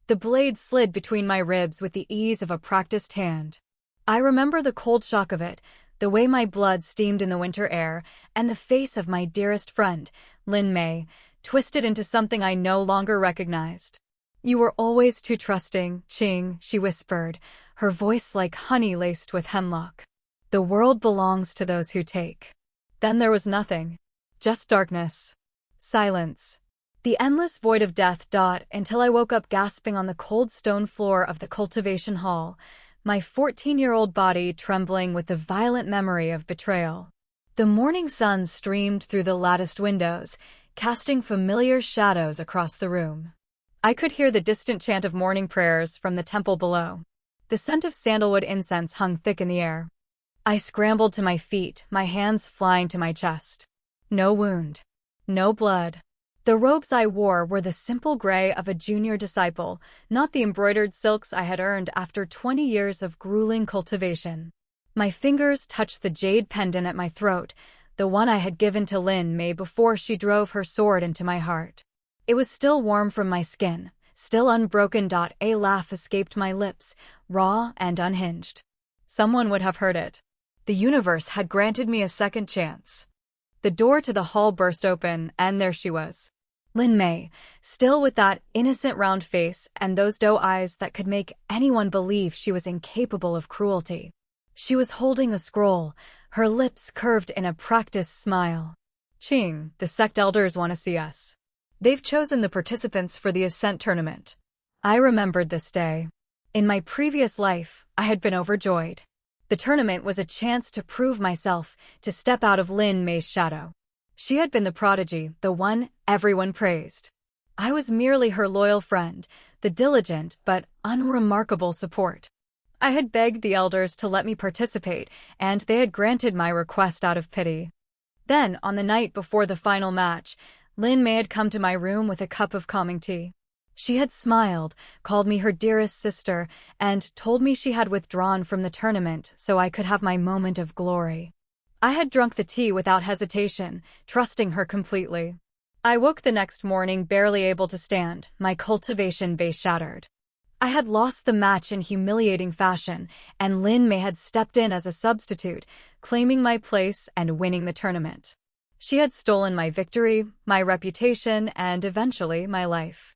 The blade slid between my ribs with the ease of a practiced hand. I remember the cold shock of it, the way my blood steamed in the winter air, and the face of my dearest friend, Lin Mei, twisted into something I no longer recognized. "You were always too trusting, Qing," she whispered, her voice like honey laced with hemlock. "The world belongs to those who take." Then there was nothing. Just darkness. Silence. The endless void of death. Until I woke up gasping on the cold stone floor of the cultivation hall, my 14-year-old body trembling with the violent memory of betrayal. The morning sun streamed through the latticed windows, casting familiar shadows across the room. I could hear the distant chant of morning prayers from the temple below. The scent of sandalwood incense hung thick in the air. I scrambled to my feet, my hands flying to my chest. No wound. No blood. The robes I wore were the simple gray of a junior disciple, not the embroidered silks I had earned after 20 years of grueling cultivation. My fingers touched the jade pendant at my throat, the one I had given to Lin Mei before she drove her sword into my heart. It was still warm from my skin, still unbroken. A laugh escaped my lips, raw and unhinged. Someone would have heard it. The universe had granted me a second chance. The door to the hall burst open, and there she was. Lin Mei, still with that innocent round face and those doe eyes that could make anyone believe she was incapable of cruelty. She was holding a scroll, her lips curved in a practiced smile. "Qing, the sect elders want to see us. They've chosen the participants for the Ascent tournament." I remembered this day. In my previous life, I had been overjoyed. The tournament was a chance to prove myself, to step out of Lin Mei's shadow. She had been the prodigy, the one everyone praised. I was merely her loyal friend, the diligent but unremarkable support. I had begged the elders to let me participate, and they had granted my request out of pity. Then, on the night before the final match, Lin Mei had come to my room with a cup of calming tea. She had smiled, called me her dearest sister, and told me she had withdrawn from the tournament so I could have my moment of glory. I had drunk the tea without hesitation, trusting her completely. I woke the next morning barely able to stand, my cultivation base shattered. I had lost the match in humiliating fashion, and Lin Mei had stepped in as a substitute, claiming my place and winning the tournament. She had stolen my victory, my reputation, and eventually my life.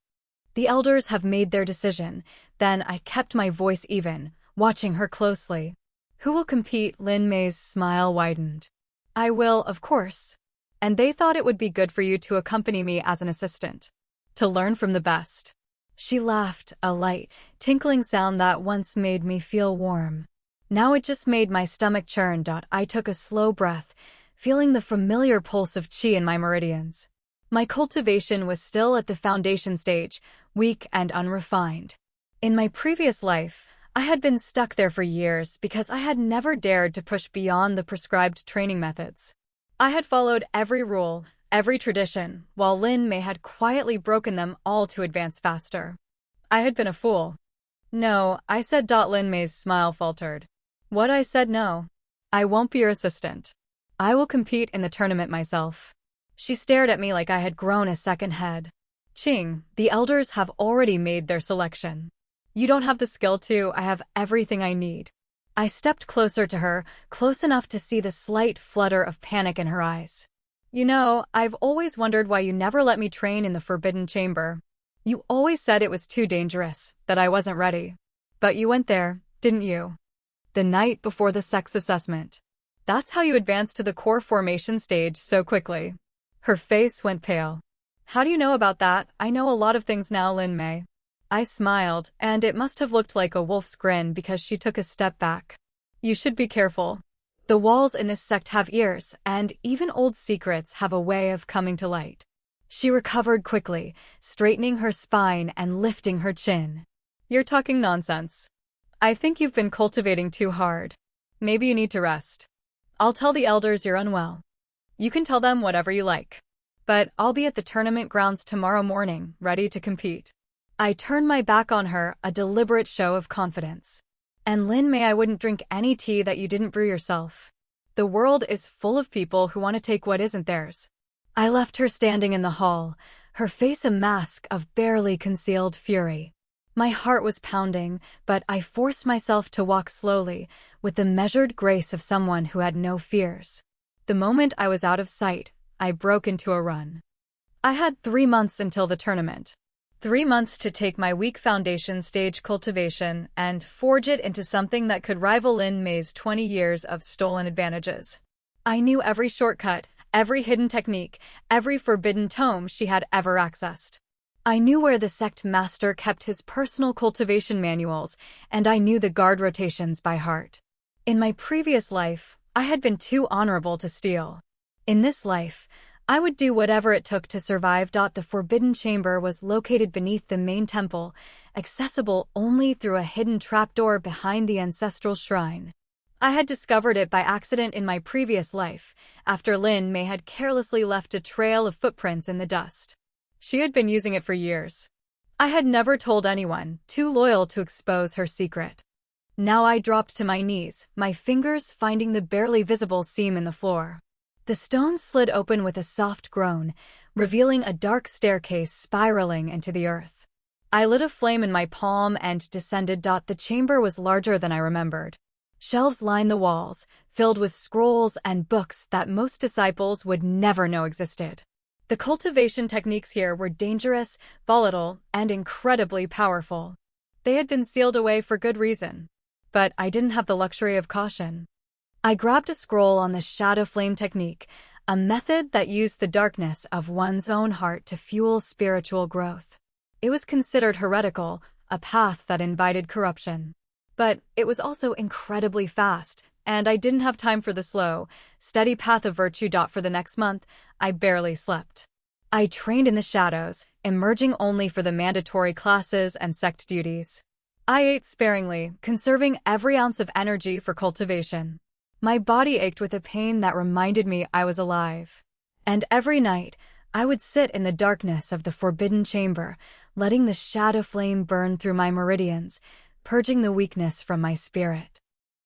The elders have made their decision. Then I kept my voice even, watching her closely. "Who will compete?" Lin Mei's smile widened. "I will, of course. And they thought it would be good for you to accompany me as an assistant. To learn from the best." She laughed, a light, tinkling sound that once made me feel warm. Now it just made my stomach churn. I took a slow breath, feeling the familiar pulse of qi in my meridians. My cultivation was still at the foundation stage, weak and unrefined. In my previous life, I had been stuck there for years because I had never dared to push beyond the prescribed training methods. I had followed every rule, every tradition, while Lin Mei had quietly broken them all to advance faster. I had been a fool. "No," I said. Lin Mei's smile faltered. "What?" I said. "No. I won't be your assistant. I will compete in the tournament myself." She stared at me like I had grown a second head. "Qing, the elders have already made their selection. You don't have the skill to. I have everything I need." I stepped closer to her, close enough to see the slight flutter of panic in her eyes. "You know, I've always wondered why you never let me train in the Forbidden Chamber. You always said it was too dangerous, that I wasn't ready. But you went there, didn't you? The night before the sex assessment. That's how you advanced to the core formation stage so quickly." Her face went pale. "How do you know about that?" "I know a lot of things now, Lin Mei." I smiled, and it must have looked like a wolf's grin because she took a step back. "You should be careful. The walls in this sect have ears, and even old secrets have a way of coming to light." She recovered quickly, straightening her spine and lifting her chin. "You're talking nonsense. I think you've been cultivating too hard. Maybe you need to rest. I'll tell the elders you're unwell. You can tell them whatever you like. But I'll be at the tournament grounds tomorrow morning, ready to compete." I turned my back on her, a deliberate show of confidence. "And Lin Mei, I wouldn't drink any tea that you didn't brew yourself. The world is full of people who want to take what isn't theirs." I left her standing in the hall, her face a mask of barely concealed fury. My heart was pounding, but I forced myself to walk slowly, with the measured grace of someone who had no fears. The moment I was out of sight, I broke into a run. I had 3 months until the tournament. 3 months to take my weak foundation stage cultivation and forge it into something that could rival Lin May's 20 years of stolen advantages. I knew every shortcut, every hidden technique, every forbidden tome she had ever accessed. I knew where the sect master kept his personal cultivation manuals, and I knew the guard rotations by heart. In my previous life, I had been too honorable to steal. In this life, I would do whatever it took to survive. The forbidden chamber was located beneath the main temple, accessible only through a hidden trapdoor behind the ancestral shrine. I had discovered it by accident in my previous life, after Lin May had carelessly left a trail of footprints in the dust. She had been using it for years. I had never told anyone, too loyal to expose her secret. Now I dropped to my knees, my fingers finding the barely visible seam in the floor. The stone slid open with a soft groan, revealing a dark staircase spiraling into the earth. I lit a flame in my palm and descended. The chamber was larger than I remembered. Shelves lined the walls, filled with scrolls and books that most disciples would never know existed. The cultivation techniques here were dangerous, volatile, and incredibly powerful. They had been sealed away for good reason. But I didn't have the luxury of caution. I grabbed a scroll on the shadow flame technique, a method that used the darkness of one's own heart to fuel spiritual growth. It was considered heretical, a path that invited corruption. But it was also incredibly fast, and I didn't have time for the slow, steady path of virtue. For the next month, I barely slept. I trained in the shadows, emerging only for the mandatory classes and sect duties. I ate sparingly, conserving every ounce of energy for cultivation. My body ached with a pain that reminded me I was alive. And every night, I would sit in the darkness of the forbidden chamber, letting the shadow flame burn through my meridians, purging the weakness from my spirit.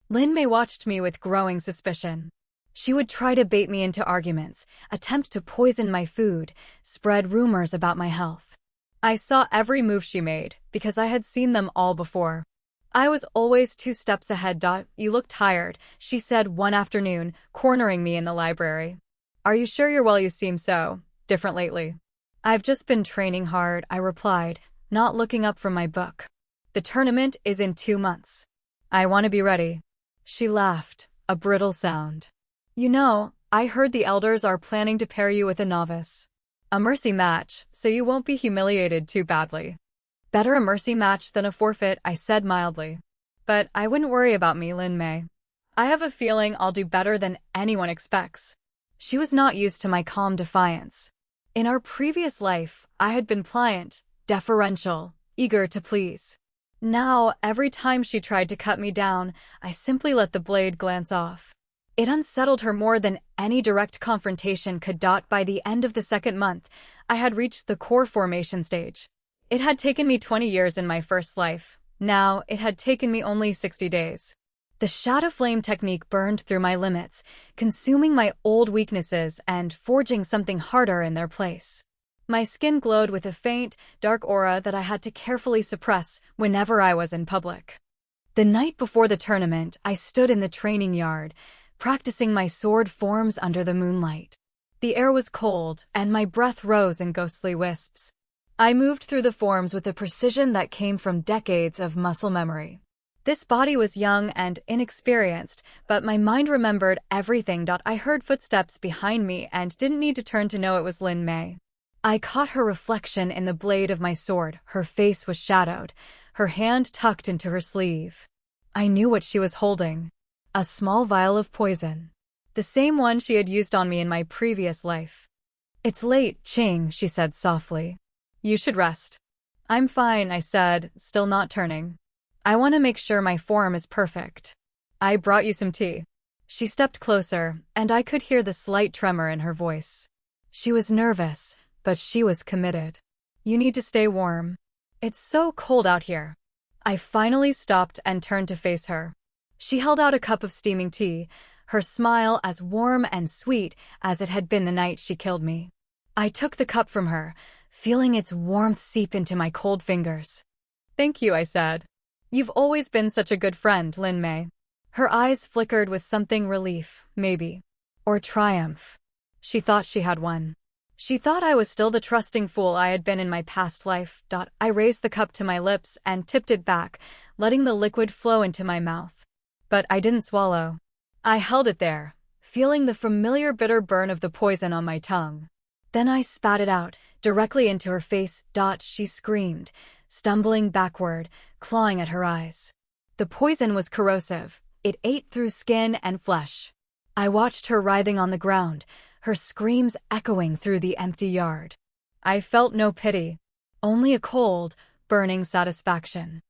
Lin May watched me with growing suspicion. She would try to bait me into arguments, attempt to poison my food, spread rumors about my health. I saw every move she made, because I had seen them all before. I was always 2 steps ahead. You look tired, she said one afternoon, cornering me in the library. Are you sure you're well? You seem so different lately. I've just been training hard, I replied, not looking up from my book. The tournament is in 2 months. I want to be ready. She laughed, a brittle sound. You know, I heard the elders are planning to pair you with a novice. A mercy match, so you won't be humiliated too badly. Better a mercy match than a forfeit, I said mildly. But I wouldn't worry about me, Lin May. I have a feeling I'll do better than anyone expects. She was not used to my calm defiance. In our previous life, I had been pliant, deferential, eager to please. Now, every time she tried to cut me down, I simply let the blade glance off. It unsettled her more than any direct confrontation could. By the end of the 2nd month, I had reached the core formation stage. It had taken me 20 years in my first life. Now, it had taken me only 60 days. The shadow flame technique burned through my limits, consuming my old weaknesses and forging something harder in their place. My skin glowed with a faint, dark aura that I had to carefully suppress whenever I was in public. The night before the tournament, I stood in the training yard, practicing my sword forms under the moonlight. The air was cold, and my breath rose in ghostly wisps. I moved through the forms with a precision that came from decades of muscle memory. This body was young and inexperienced, but my mind remembered everything. I heard footsteps behind me and didn't need to turn to know it was Lin May. I caught her reflection in the blade of my sword. Her face was shadowed, her hand tucked into her sleeve. I knew what she was holding. A small vial of poison. The same one she had used on me in my previous life. It's late, Ching, she said softly. You should rest. I'm fine, I said, still not turning. I want to make sure my form is perfect. I brought you some tea. She stepped closer, and I could hear the slight tremor in her voice. She was nervous, but she was committed. You need to stay warm. It's so cold out here. I finally stopped and turned to face her. She held out a cup of steaming tea, her smile as warm and sweet as it had been the night she killed me. I took the cup from her, feeling its warmth seep into my cold fingers. Thank you, I said. You've always been such a good friend, Lin Mei. Her eyes flickered with something relief, maybe. Or triumph. She thought she had won. She thought I was still the trusting fool I had been in my past life. I raised the cup to my lips and tipped it back, letting the liquid flow into my mouth. But I didn't swallow. I held it there, feeling the familiar bitter burn of the poison on my tongue. Then I spat it out, directly into her face. She screamed, stumbling backward, clawing at her eyes. The poison was corrosive. It ate through skin and flesh. I watched her writhing on the ground, her screams echoing through the empty yard. I felt no pity, only a cold, burning satisfaction.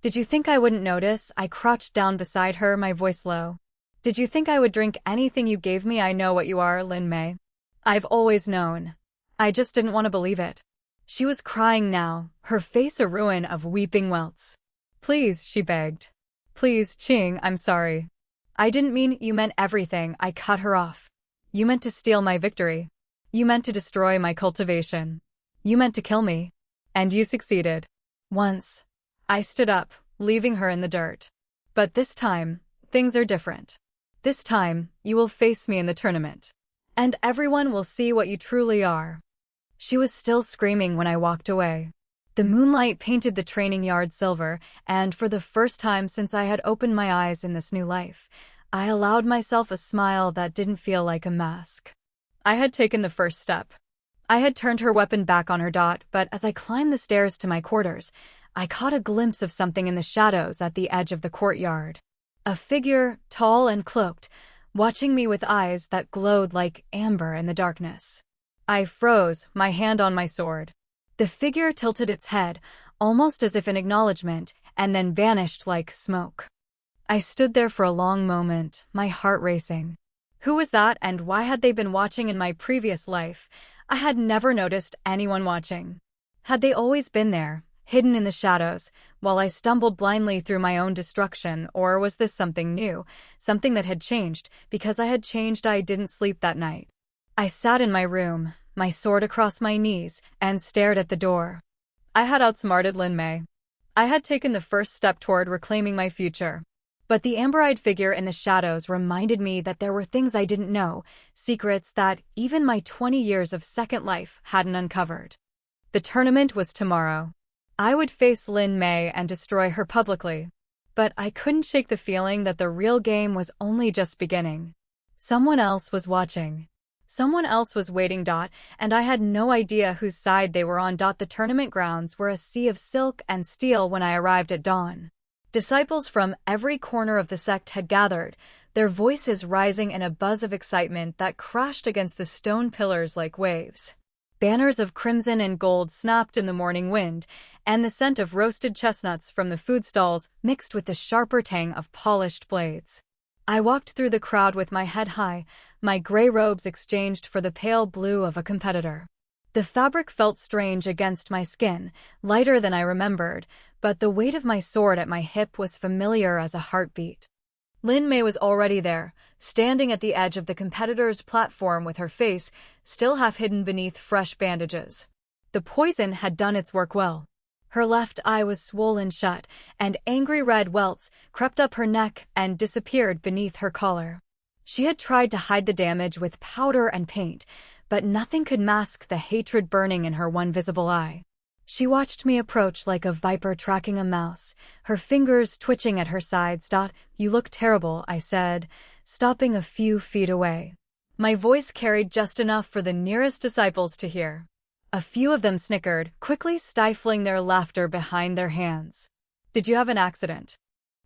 Did you think I wouldn't notice? I crouched down beside her, my voice low. Did you think I would drink anything you gave me? I know what you are, Lin Mei. I've always known. I just didn't want to believe it. She was crying now, her face a ruin of weeping welts. Please, she begged. Please, Qing, I'm sorry. I didn't mean you meant everything. I cut her off. You meant to steal my victory. You meant to destroy my cultivation. You meant to kill me. And you succeeded. Once. I stood up, leaving her in the dirt. But this time, things are different. This time, you will face me in the tournament. And everyone will see what you truly are. She was still screaming when I walked away. The moonlight painted the training yard silver, and for the first time since I had opened my eyes in this new life, I allowed myself a smile that didn't feel like a mask. I had taken the first step. I had turned her weapon back on her. But as I climbed the stairs to my quarters, I caught a glimpse of something in the shadows at the edge of the courtyard. A figure, tall and cloaked, watching me with eyes that glowed like amber in the darkness. I froze, my hand on my sword. The figure tilted its head, almost as if in acknowledgement, and then vanished like smoke. I stood there for a long moment, my heart racing. Who was that, and why had they been watching in my previous life? I had never noticed anyone watching. Had they always been there, hidden in the shadows, while I stumbled blindly through my own destruction, or was this something new, something that had changed? Because I had changed, I didn't sleep that night. I sat in my room, my sword across my knees, and stared at the door. I had outsmarted Lin Mei. I had taken the first step toward reclaiming my future. But the amber-eyed figure in the shadows reminded me that there were things I didn't know, secrets that even my 20 years of Second Life hadn't uncovered. The tournament was tomorrow. I would face Lin Mei and destroy her publicly. But I couldn't shake the feeling that the real game was only just beginning. Someone else was watching. Someone else was waiting. And I had no idea whose side they were on. The tournament grounds were a sea of silk and steel when I arrived at dawn. Disciples from every corner of the sect had gathered, their voices rising in a buzz of excitement that crashed against the stone pillars like waves. Banners of crimson and gold snapped in the morning wind, and the scent of roasted chestnuts from the food stalls mixed with the sharper tang of polished blades. I walked through the crowd with my head high, my gray robes exchanged for the pale blue of a competitor. The fabric felt strange against my skin, lighter than I remembered, but the weight of my sword at my hip was familiar as a heartbeat. Lin Mei was already there, standing at the edge of the competitor's platform with her face still half hidden beneath fresh bandages. The poison had done its work well. Her left eye was swollen shut, and angry red welts crept up her neck and disappeared beneath her collar. She had tried to hide the damage with powder and paint, but nothing could mask the hatred burning in her one visible eye. She watched me approach like a viper tracking a mouse, her fingers twitching at her sides. You look terrible, I said, stopping a few feet away. My voice carried just enough for the nearest disciples to hear. A few of them snickered, quickly stifling their laughter behind their hands. Did you have an accident?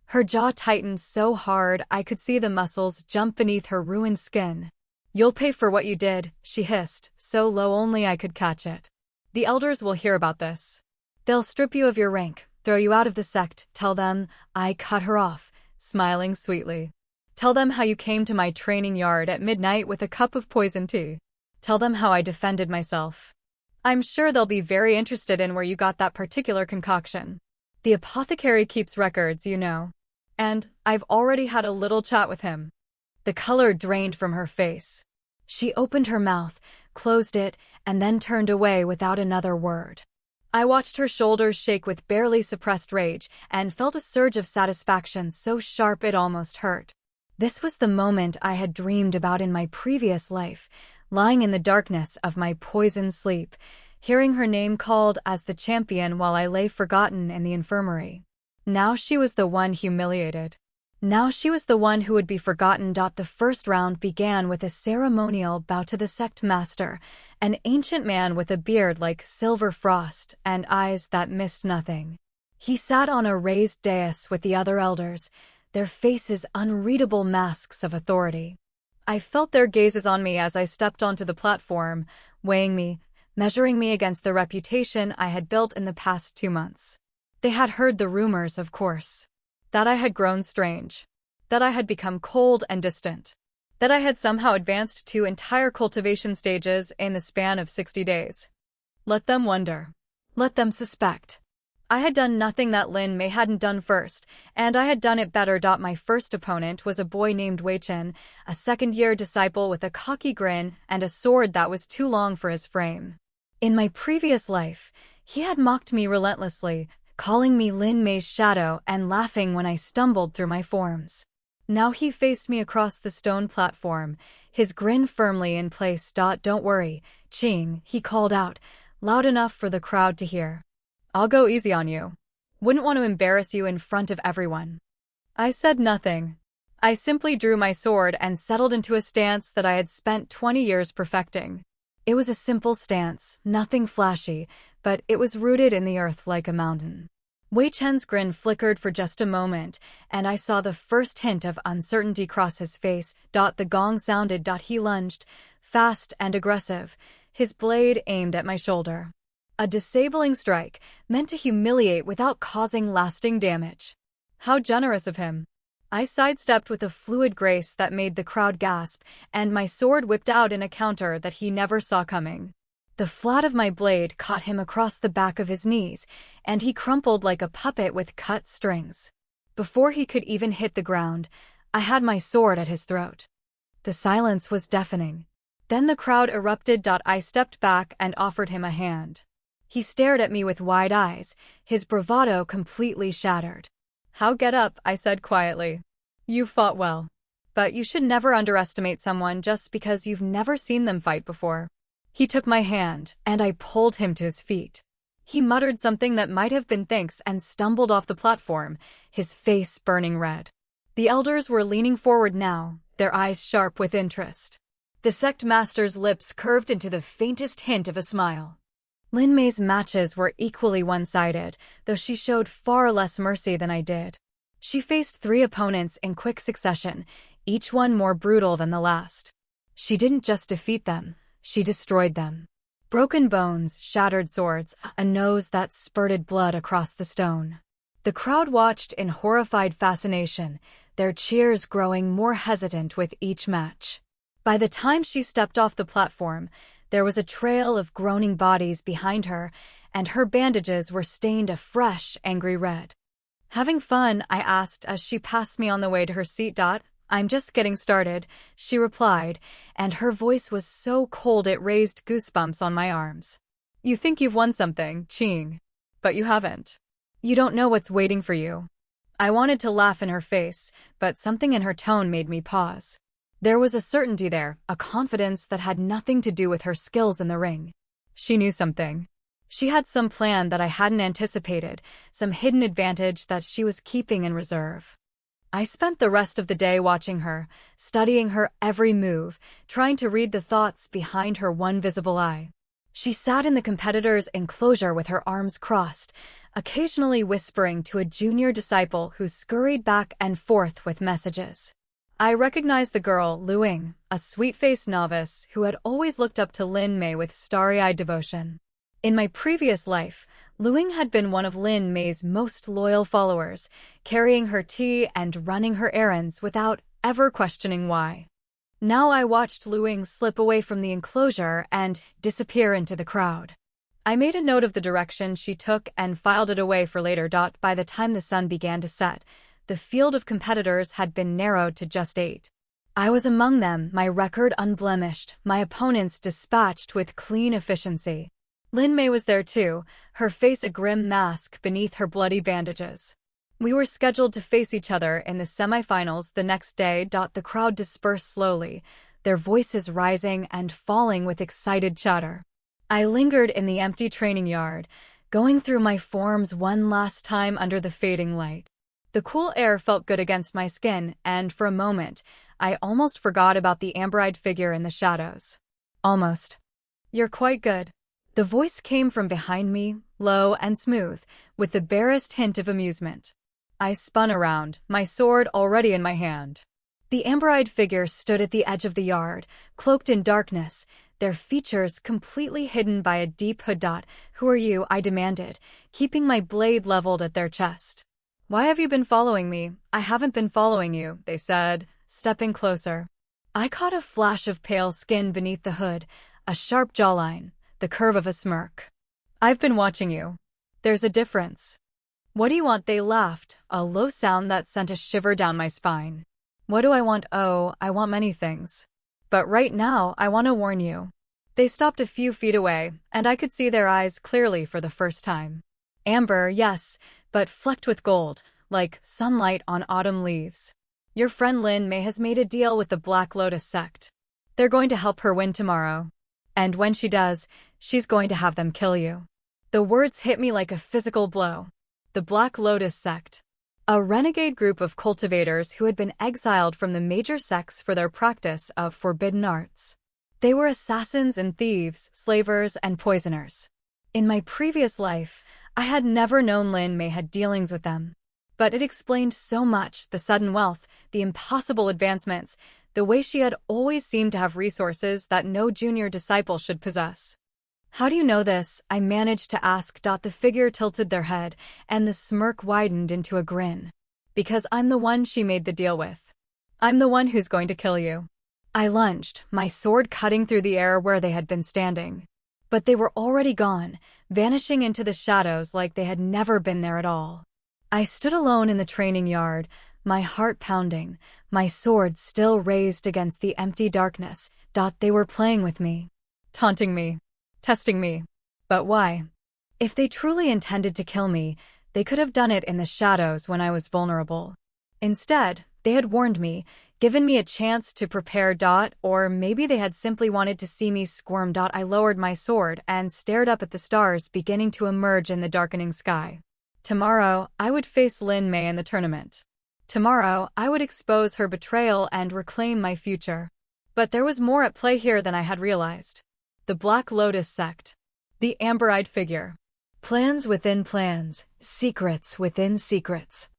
Her jaw tightened so hard I could see the muscles jump beneath her ruined skin. You'll pay for what you did, she hissed, so low only I could catch it. The elders will hear about this. They'll strip you of your rank, throw you out of the sect. Tell them, I cut her off, smiling sweetly. Tell them how you came to my training yard at midnight with a cup of poison tea. Tell them how I defended myself. I'm sure they'll be very interested in where you got that particular concoction. The apothecary keeps records, you know. And I've already had a little chat with him. The color drained from her face. She opened her mouth, closed it, and then turned away without another word. I watched her shoulders shake with barely suppressed rage and felt a surge of satisfaction so sharp it almost hurt. This was the moment I had dreamed about in my previous life, lying in the darkness of my poisoned sleep, hearing her name called as the champion while I lay forgotten in the infirmary. Now she was the one humiliated. Now she was the one who would be forgotten. The first round began with a ceremonial bow to the sect master, an ancient man with a beard like silver frost and eyes that missed nothing. He sat on a raised dais with the other elders, their faces unreadable masks of authority. I felt their gazes on me as I stepped onto the platform, weighing me, measuring me against the reputation I had built in the past 2 months. They had heard the rumors, of course. That I had grown strange. That I had become cold and distant. That I had somehow advanced 2 entire cultivation stages in the span of 60 days. Let them wonder. Let them suspect. I had done nothing that Lin Mei hadn't done first, and I had done it better. My first opponent was a boy named Wei Chen, a second-year disciple with a cocky grin and a sword that was too long for his frame. In my previous life, he had mocked me relentlessly, calling me Lin Mei's shadow and laughing when I stumbled through my forms. Now he faced me across the stone platform, his grin firmly in place. Don't worry, Qing, he called out, loud enough for the crowd to hear. I'll go easy on you. Wouldn't want to embarrass you in front of everyone. I said nothing. I simply drew my sword and settled into a stance that I had spent 20 years perfecting. It was a simple stance, nothing flashy, but it was rooted in the earth like a mountain. Wei Chen's grin flickered for just a moment, and I saw the first hint of uncertainty cross his face. The gong sounded. He lunged, fast and aggressive, his blade aimed at my shoulder. A disabling strike, meant to humiliate without causing lasting damage. How generous of him. I sidestepped with a fluid grace that made the crowd gasp, and my sword whipped out in a counter that he never saw coming. The flat of my blade caught him across the back of his knees, and he crumpled like a puppet with cut strings. Before he could even hit the ground, I had my sword at his throat. The silence was deafening. Then the crowd erupted. I stepped back and offered him a hand. He stared at me with wide eyes, his bravado completely shattered. How get up, I said quietly. You fought well. But you should never underestimate someone just because you've never seen them fight before. He took my hand, and I pulled him to his feet. He muttered something that might have been thanks and stumbled off the platform, his face burning red. The elders were leaning forward now, their eyes sharp with interest. The sect master's lips curved into the faintest hint of a smile. Lin Mei's matches were equally one-sided, though she showed far less mercy than I did. She faced 3 opponents in quick succession, each one more brutal than the last. She didn't just defeat them, she destroyed them. Broken bones, shattered swords, a nose that spurted blood across the stone. The crowd watched in horrified fascination, their cheers growing more hesitant with each match. By the time she stepped off the platform, there was a trail of groaning bodies behind her, and her bandages were stained a fresh, angry red. Having fun, I asked as she passed me on the way to her seat. I'm just getting started, she replied, and her voice was so cold it raised goosebumps on my arms. You think you've won something, Qing. But you haven't. You don't know what's waiting for you. I wanted to laugh in her face, but something in her tone made me pause. There was a certainty there, a confidence that had nothing to do with her skills in the ring. She knew something. She had some plan that I hadn't anticipated, some hidden advantage that she was keeping in reserve. I spent the rest of the day watching her, studying her every move, trying to read the thoughts behind her one visible eye. She sat in the competitor's enclosure with her arms crossed, occasionally whispering to a junior disciple who scurried back and forth with messages. I recognized the girl, Luing, a sweet-faced novice who had always looked up to Lin Mei with starry-eyed devotion. In my previous life, Luing had been one of Lin Mei's most loyal followers, carrying her tea and running her errands without ever questioning why. Now I watched Luing slip away from the enclosure and disappear into the crowd. I made a note of the direction she took and filed it away for later. By the time the sun began to set, the field of competitors had been narrowed to just 8. I was among them, my record unblemished, my opponents dispatched with clean efficiency. Lin Mei was there too, her face a grim mask beneath her bloody bandages. We were scheduled to face each other in the semifinals the next day. The crowd dispersed slowly, their voices rising and falling with excited chatter. I lingered in the empty training yard, going through my forms one last time under the fading light. The cool air felt good against my skin, and for a moment, I almost forgot about the amber-eyed figure in the shadows. Almost. You're quite good. The voice came from behind me, low and smooth, with the barest hint of amusement. I spun around, my sword already in my hand. The amber-eyed figure stood at the edge of the yard, cloaked in darkness, their features completely hidden by a deep hood. Who are you? I demanded, keeping my blade leveled at their chest. Why have you been following me? I haven't been following you, they said, stepping closer. I caught a flash of pale skin beneath the hood, a sharp jawline, the curve of a smirk. I've been watching you. There's a difference. What do you want? They laughed, a low sound that sent a shiver down my spine. What do I want? Oh, I want many things. But right now, I want to warn you. They stopped a few feet away, and I could see their eyes clearly for the first time. Amber, yes, but flecked with gold, like sunlight on autumn leaves. Your friend Lin Mei has made a deal with the Black Lotus sect. They're going to help her win tomorrow. And when she does, she's going to have them kill you. The words hit me like a physical blow. The Black Lotus sect. A renegade group of cultivators who had been exiled from the major sects for their practice of forbidden arts. They were assassins and thieves, slavers and poisoners. In my previous life, I had never known Lin Mei had dealings with them. But it explained so much, the sudden wealth, the impossible advancements, the way she had always seemed to have resources that no junior disciple should possess. How do you know this? I managed to ask. The figure tilted their head, and the smirk widened into a grin. Because I'm the one she made the deal with. I'm the one who's going to kill you. I lunged, my sword cutting through the air where they had been standing. But they were already gone, vanishing into the shadows like they had never been there at all. I stood alone in the training yard, my heart pounding, my sword still raised against the empty darkness. They were playing with me, taunting me, testing me. But why? If they truly intended to kill me, they could have done it in the shadows when I was vulnerable. Instead, they had warned me, given me a chance to prepare. Or maybe they had simply wanted to see me squirm. I lowered my sword and stared up at the stars beginning to emerge in the darkening sky. Tomorrow, I would face Lin Mei in the tournament. Tomorrow, I would expose her betrayal and reclaim my future. But there was more at play here than I had realized. The Black Lotus sect. The amber-eyed figure. Plans within plans, secrets within secrets.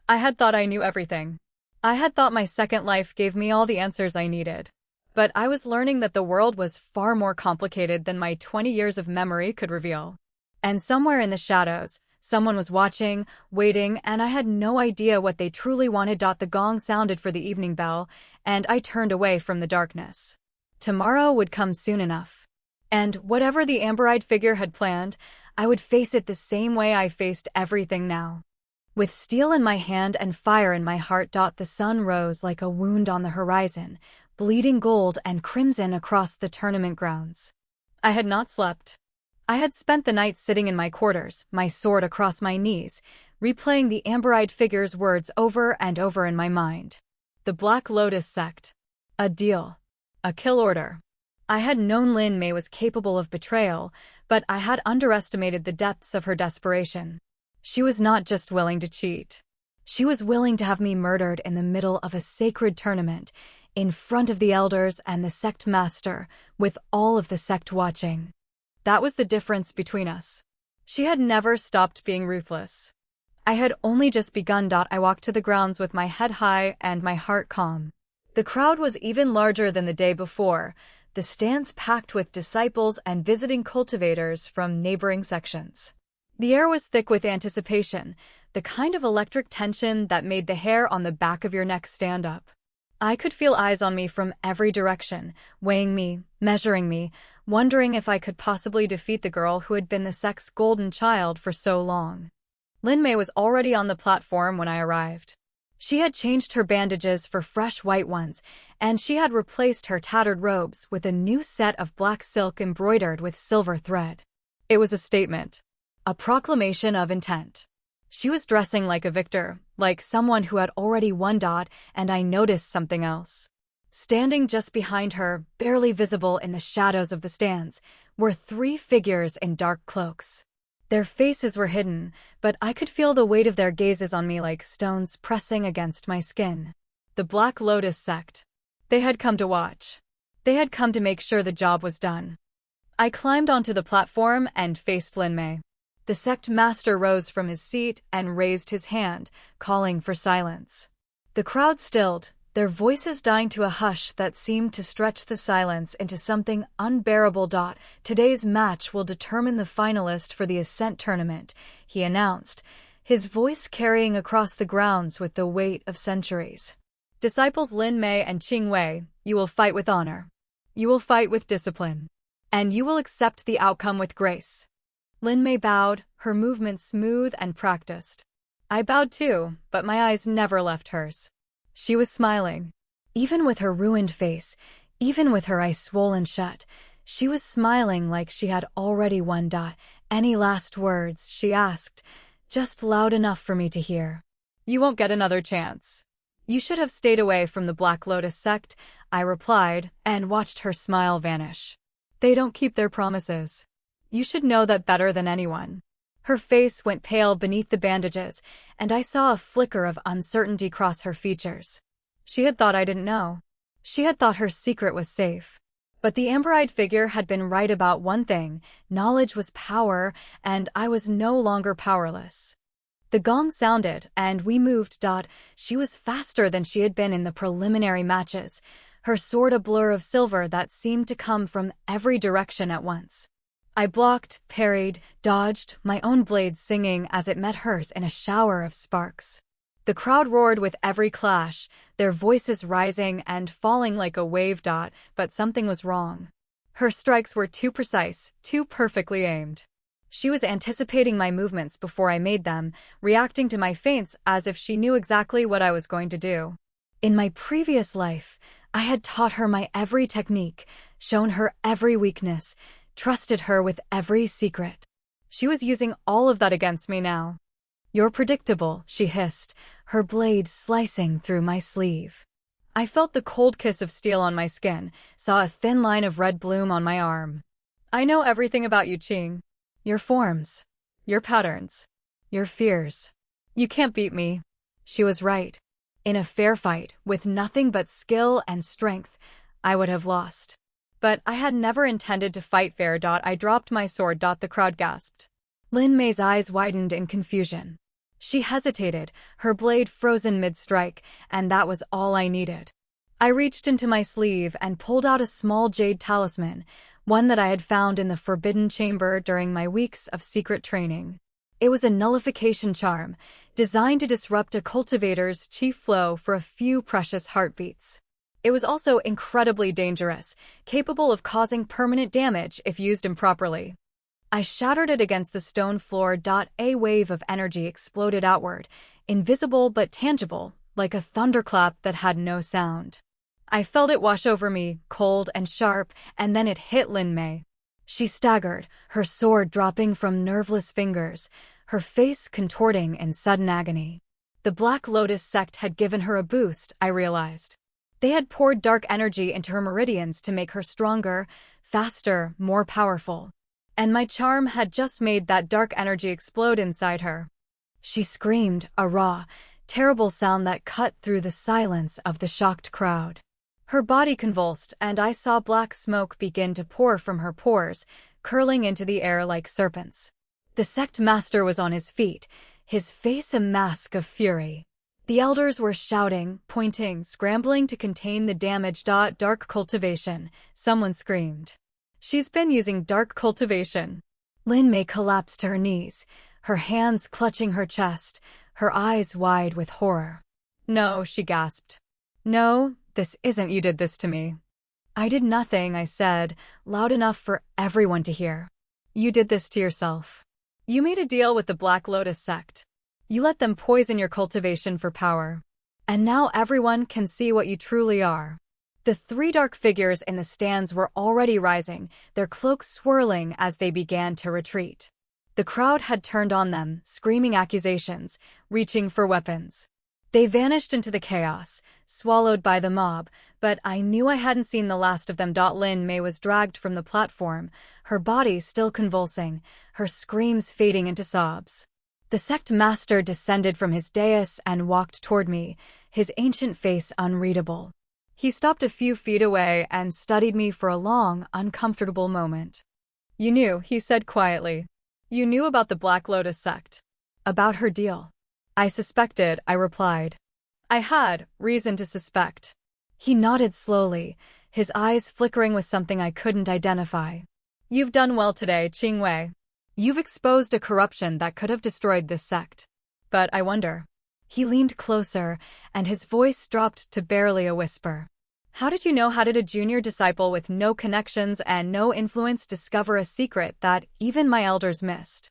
I had thought I knew everything. I had thought my second life gave me all the answers I needed. But I was learning that the world was far more complicated than my 20 years of memory could reveal. And somewhere in the shadows, someone was watching, waiting, and I had no idea what they truly wanted. The gong sounded for the evening bell, and I turned away from the darkness. Tomorrow would come soon enough. And whatever the amber-eyed figure had planned, I would face it the same way I faced everything now. With steel in my hand and fire in my heart. The sun rose like a wound on the horizon, bleeding gold and crimson across the tournament grounds. I had not slept. I had spent the night sitting in my quarters, my sword across my knees, replaying the amber-eyed figure's words over and over in my mind. The Black Lotus sect. A deal. A kill order. I had known Lin Mei was capable of betrayal, but I had underestimated the depths of her desperation. She was not just willing to cheat. She was willing to have me murdered in the middle of a sacred tournament, in front of the elders and the sect master, with all of the sect watching. That was the difference between us. She had never stopped being ruthless. I had only just begun. I walked to the grounds with my head high and my heart calm. The crowd was even larger than the day before, the stands packed with disciples and visiting cultivators from neighboring sections. The air was thick with anticipation, the kind of electric tension that made the hair on the back of your neck stand up. I could feel eyes on me from every direction, weighing me, measuring me, wondering if I could possibly defeat the girl who had been the sect's golden child for so long. Lin Mei was already on the platform when I arrived. She had changed her bandages for fresh white ones, and she had replaced her tattered robes with a new set of black silk embroidered with silver thread. It was a statement. A proclamation of intent. She was dressing like a victor, like someone who had already won. And I noticed something else. Standing just behind her, barely visible in the shadows of the stands, were three figures in dark cloaks. Their faces were hidden, but I could feel the weight of their gazes on me like stones pressing against my skin. The Black Lotus sect. They had come to watch. They had come to make sure the job was done. I climbed onto the platform and faced Lin Mei. The sect master rose from his seat and raised his hand, calling for silence. The crowd stilled, their voices dying to a hush that seemed to stretch the silence into something unbearable. Today's match will determine the finalist for the Ascent tournament, he announced, his voice carrying across the grounds with the weight of centuries. Disciples Lin Mei and Qing Wei, you will fight with honor. You will fight with discipline. And you will accept the outcome with grace. Lin Mei bowed, her movements smooth and practiced. I bowed too, but my eyes never left hers. She was smiling. Even with her ruined face, even with her eyes swollen shut, she was smiling like she had already won. Any last words, she asked, just loud enough for me to hear. You won't get another chance. You should have stayed away from the Black Lotus sect, I replied, and watched her smile vanish. They don't keep their promises. You should know that better than anyone. Her face went pale beneath the bandages, and I saw a flicker of uncertainty cross her features. She had thought I didn't know. She had thought her secret was safe. But the amber-eyed figure had been right about one thing: knowledge was power, and I was no longer powerless. The gong sounded, and we moved. She was faster than she had been in the preliminary matches, her sword a blur of silver that seemed to come from every direction at once. I blocked, parried, dodged, my own blade singing as it met hers in a shower of sparks. The crowd roared with every clash, their voices rising and falling like a wave. But something was wrong. Her strikes were too precise, too perfectly aimed. She was anticipating my movements before I made them, reacting to my feints as if she knew exactly what I was going to do. In my previous life, I had taught her my every technique, shown her every weakness, trusted her with every secret. She was using all of that against me now. You're predictable, she hissed, her blade slicing through my sleeve. I felt the cold kiss of steel on my skin, saw a thin line of red bloom on my arm. I know everything about you, Qing. Your forms, your patterns, your fears. You can't beat me. She was right. In a fair fight, with nothing but skill and strength, I would have lost. But I had never intended to fight fair. I dropped my sword. The crowd gasped. Lin Mei's eyes widened in confusion. She hesitated, her blade frozen mid-strike, and that was all I needed. I reached into my sleeve and pulled out a small jade talisman, one that I had found in the Forbidden Chamber during my weeks of secret training. It was a nullification charm, designed to disrupt a cultivator's chi flow for a few precious heartbeats. It was also incredibly dangerous, capable of causing permanent damage if used improperly. I shattered it against the stone floor. A wave of energy exploded outward, invisible but tangible, like a thunderclap that had no sound. I felt it wash over me, cold and sharp, and then it hit Lin Mei. She staggered, her sword dropping from nerveless fingers, her face contorting in sudden agony. The Black Lotus sect had given her a boost, I realized. They had poured dark energy into her meridians to make her stronger, faster, more powerful. And my charm had just made that dark energy explode inside her. She screamed, a raw, terrible sound that cut through the silence of the shocked crowd. Her body convulsed, and I saw black smoke begin to pour from her pores, curling into the air like serpents. The sect master was on his feet, his face a mask of fury. The elders were shouting, pointing, scrambling to contain the damage. Dark cultivation, someone screamed. She's been using dark cultivation. Lin Mei collapsed to her knees, her hands clutching her chest, her eyes wide with horror. No, she gasped. No, this isn't. You did this to me. I did nothing, I said, loud enough for everyone to hear. You did this to yourself. You made a deal with the Black Lotus sect. You let them poison your cultivation for power. And now everyone can see what you truly are. The three dark figures in the stands were already rising, their cloaks swirling as they began to retreat. The crowd had turned on them, screaming accusations, reaching for weapons. They vanished into the chaos, swallowed by the mob, but I knew I hadn't seen the last of them. Lin Mei was dragged from the platform, her body still convulsing, her screams fading into sobs. The sect master descended from his dais and walked toward me, his ancient face unreadable. He stopped a few feet away and studied me for a long, uncomfortable moment. "You knew," he said quietly. "You knew about the Black Lotus sect. About her deal." "I suspected," I replied. "I had reason to suspect." He nodded slowly, his eyes flickering with something I couldn't identify. "You've done well today, Qingwei. You've exposed a corruption that could have destroyed this sect. But I wonder." He leaned closer, and his voice dropped to barely a whisper. "How did you know? How did a junior disciple with no connections and no influence discover a secret that even my elders missed?"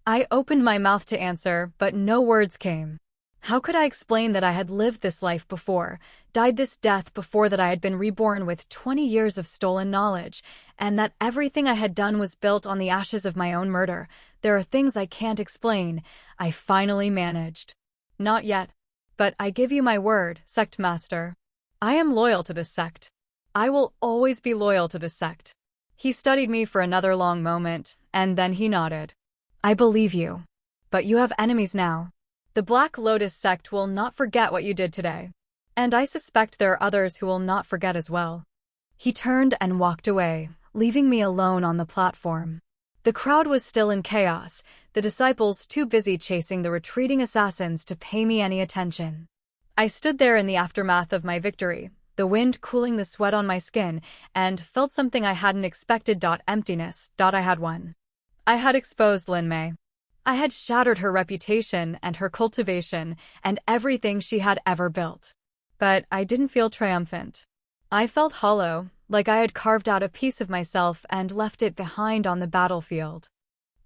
I opened my mouth to answer, but no words came. How could I explain that I had lived this life before, died this death before, that I had been reborn with 20 years of stolen knowledge, and that everything I had done was built on the ashes of my own murder? There are things I can't explain. I finally managed. "Not yet. But I give you my word, sect master. I am loyal to this sect. I will always be loyal to this sect." He studied me for another long moment, and then he nodded. "I believe you. But you have enemies now. The Black Lotus sect will not forget what you did today. And I suspect there are others who will not forget as well." He turned and walked away, leaving me alone on the platform. The crowd was still in chaos, the disciples too busy chasing the retreating assassins to pay me any attention. I stood there in the aftermath of my victory, the wind cooling the sweat on my skin, and felt something I hadn't expected. Emptiness. I had won. I had exposed Lin Mei. I had shattered her reputation and her cultivation and everything she had ever built. But I didn't feel triumphant. I felt hollow, like I had carved out a piece of myself and left it behind on the battlefield.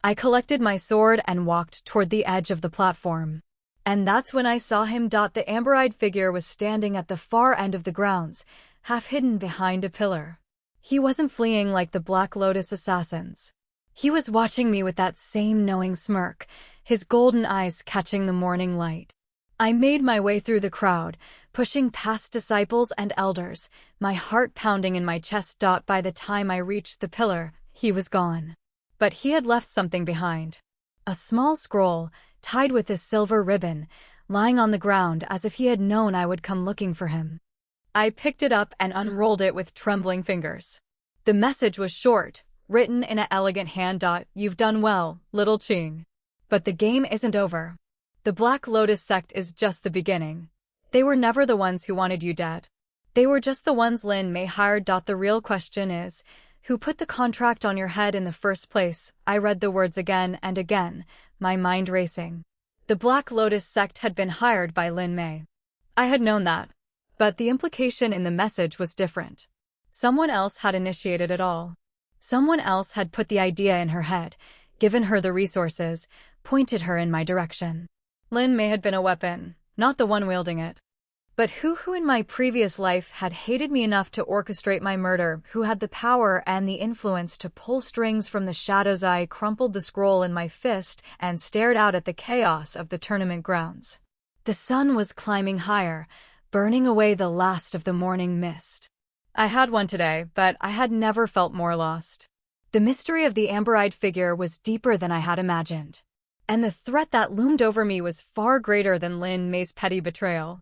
I collected my sword and walked toward the edge of the platform. And that's when I saw him. The amber-eyed figure was standing at the far end of the grounds, half hidden behind a pillar. He wasn't fleeing like the Black Lotus assassins. He was watching me with that same knowing smirk, his golden eyes catching the morning light. I made my way through the crowd, pushing past disciples and elders, my heart pounding in my chest. By the time I reached the pillar, he was gone. But he had left something behind. A small scroll, tied with a silver ribbon, lying on the ground as if he had known I would come looking for him. I picked it up and unrolled it with trembling fingers. The message was short, written in an elegant hand. "You've done well, little Qing. But the game isn't over. The Black Lotus sect is just the beginning. They were never the ones who wanted you dead. They were just the ones Lin Mei hired. The real question is, who put the contract on your head in the first place?" I read the words again and again, my mind racing. The Black Lotus sect had been hired by Lin Mei. I had known that. But the implication in the message was different. Someone else had initiated it all. Someone else had put the idea in her head, given her the resources, pointed her in my direction. Lin Mei had been a weapon, not the one wielding it. But who in my previous life had hated me enough to orchestrate my murder, who had the power and the influence to pull strings from the shadows? I crumpled the scroll in my fist and stared out at the chaos of the tournament grounds. The sun was climbing higher, burning away the last of the morning mist. I had won today, but I had never felt more lost. The mystery of the amber-eyed figure was deeper than I had imagined. And the threat that loomed over me was far greater than Lin Mei's petty betrayal.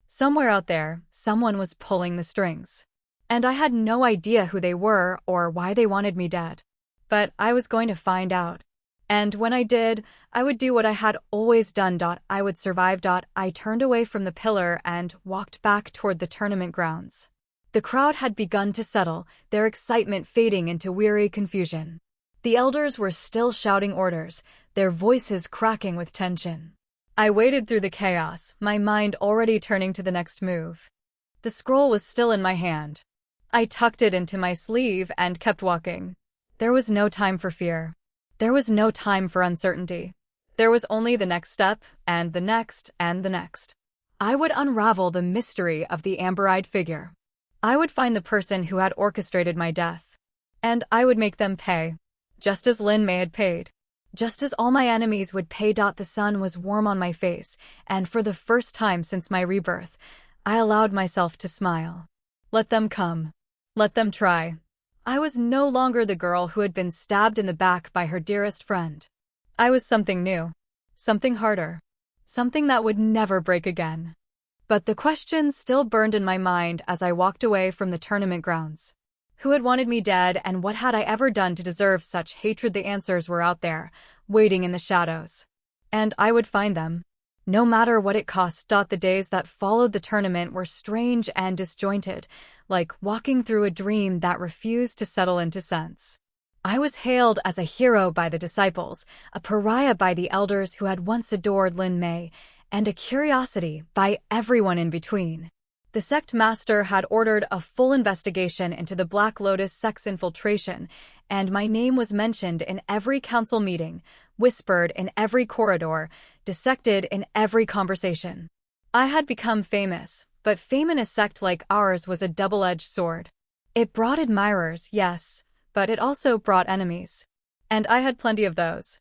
Somewhere out there, someone was pulling the strings. And I had no idea who they were or why they wanted me dead. But I was going to find out. And when I did, I would do what I had always done. I would survive. I turned away from the pillar and walked back toward the tournament grounds. The crowd had begun to settle, their excitement fading into weary confusion. The elders were still shouting orders, their voices cracking with tension. I waded through the chaos, my mind already turning to the next move. The scroll was still in my hand. I tucked it into my sleeve and kept walking. There was no time for fear. There was no time for uncertainty. There was only the next step, and the next, and the next. I would unravel the mystery of the amber-eyed figure. I would find the person who had orchestrated my death. And I would make them pay. Just as Lin Mei had paid. Just as all my enemies would pay. The sun was warm on my face, and for the first time since my rebirth, I allowed myself to smile. Let them come. Let them try. I was no longer the girl who had been stabbed in the back by her dearest friend. I was something new. Something harder. Something that would never break again. But the questions still burned in my mind as I walked away from the tournament grounds. Who had wanted me dead, and what had I ever done to deserve such hatred? The answers were out there, waiting in the shadows. And I would find them. No matter what it cost. The days that followed the tournament were strange and disjointed, like walking through a dream that refused to settle into sense. I was hailed as a hero by the disciples, a pariah by the elders who had once adored Lin Mei, and a curiosity by everyone in between. The sect master had ordered a full investigation into the Black Lotus sect's infiltration, and my name was mentioned in every council meeting, whispered in every corridor, dissected in every conversation. I had become famous, but fame in a sect like ours was a double-edged sword. It brought admirers, yes, but it also brought enemies. And I had plenty of those.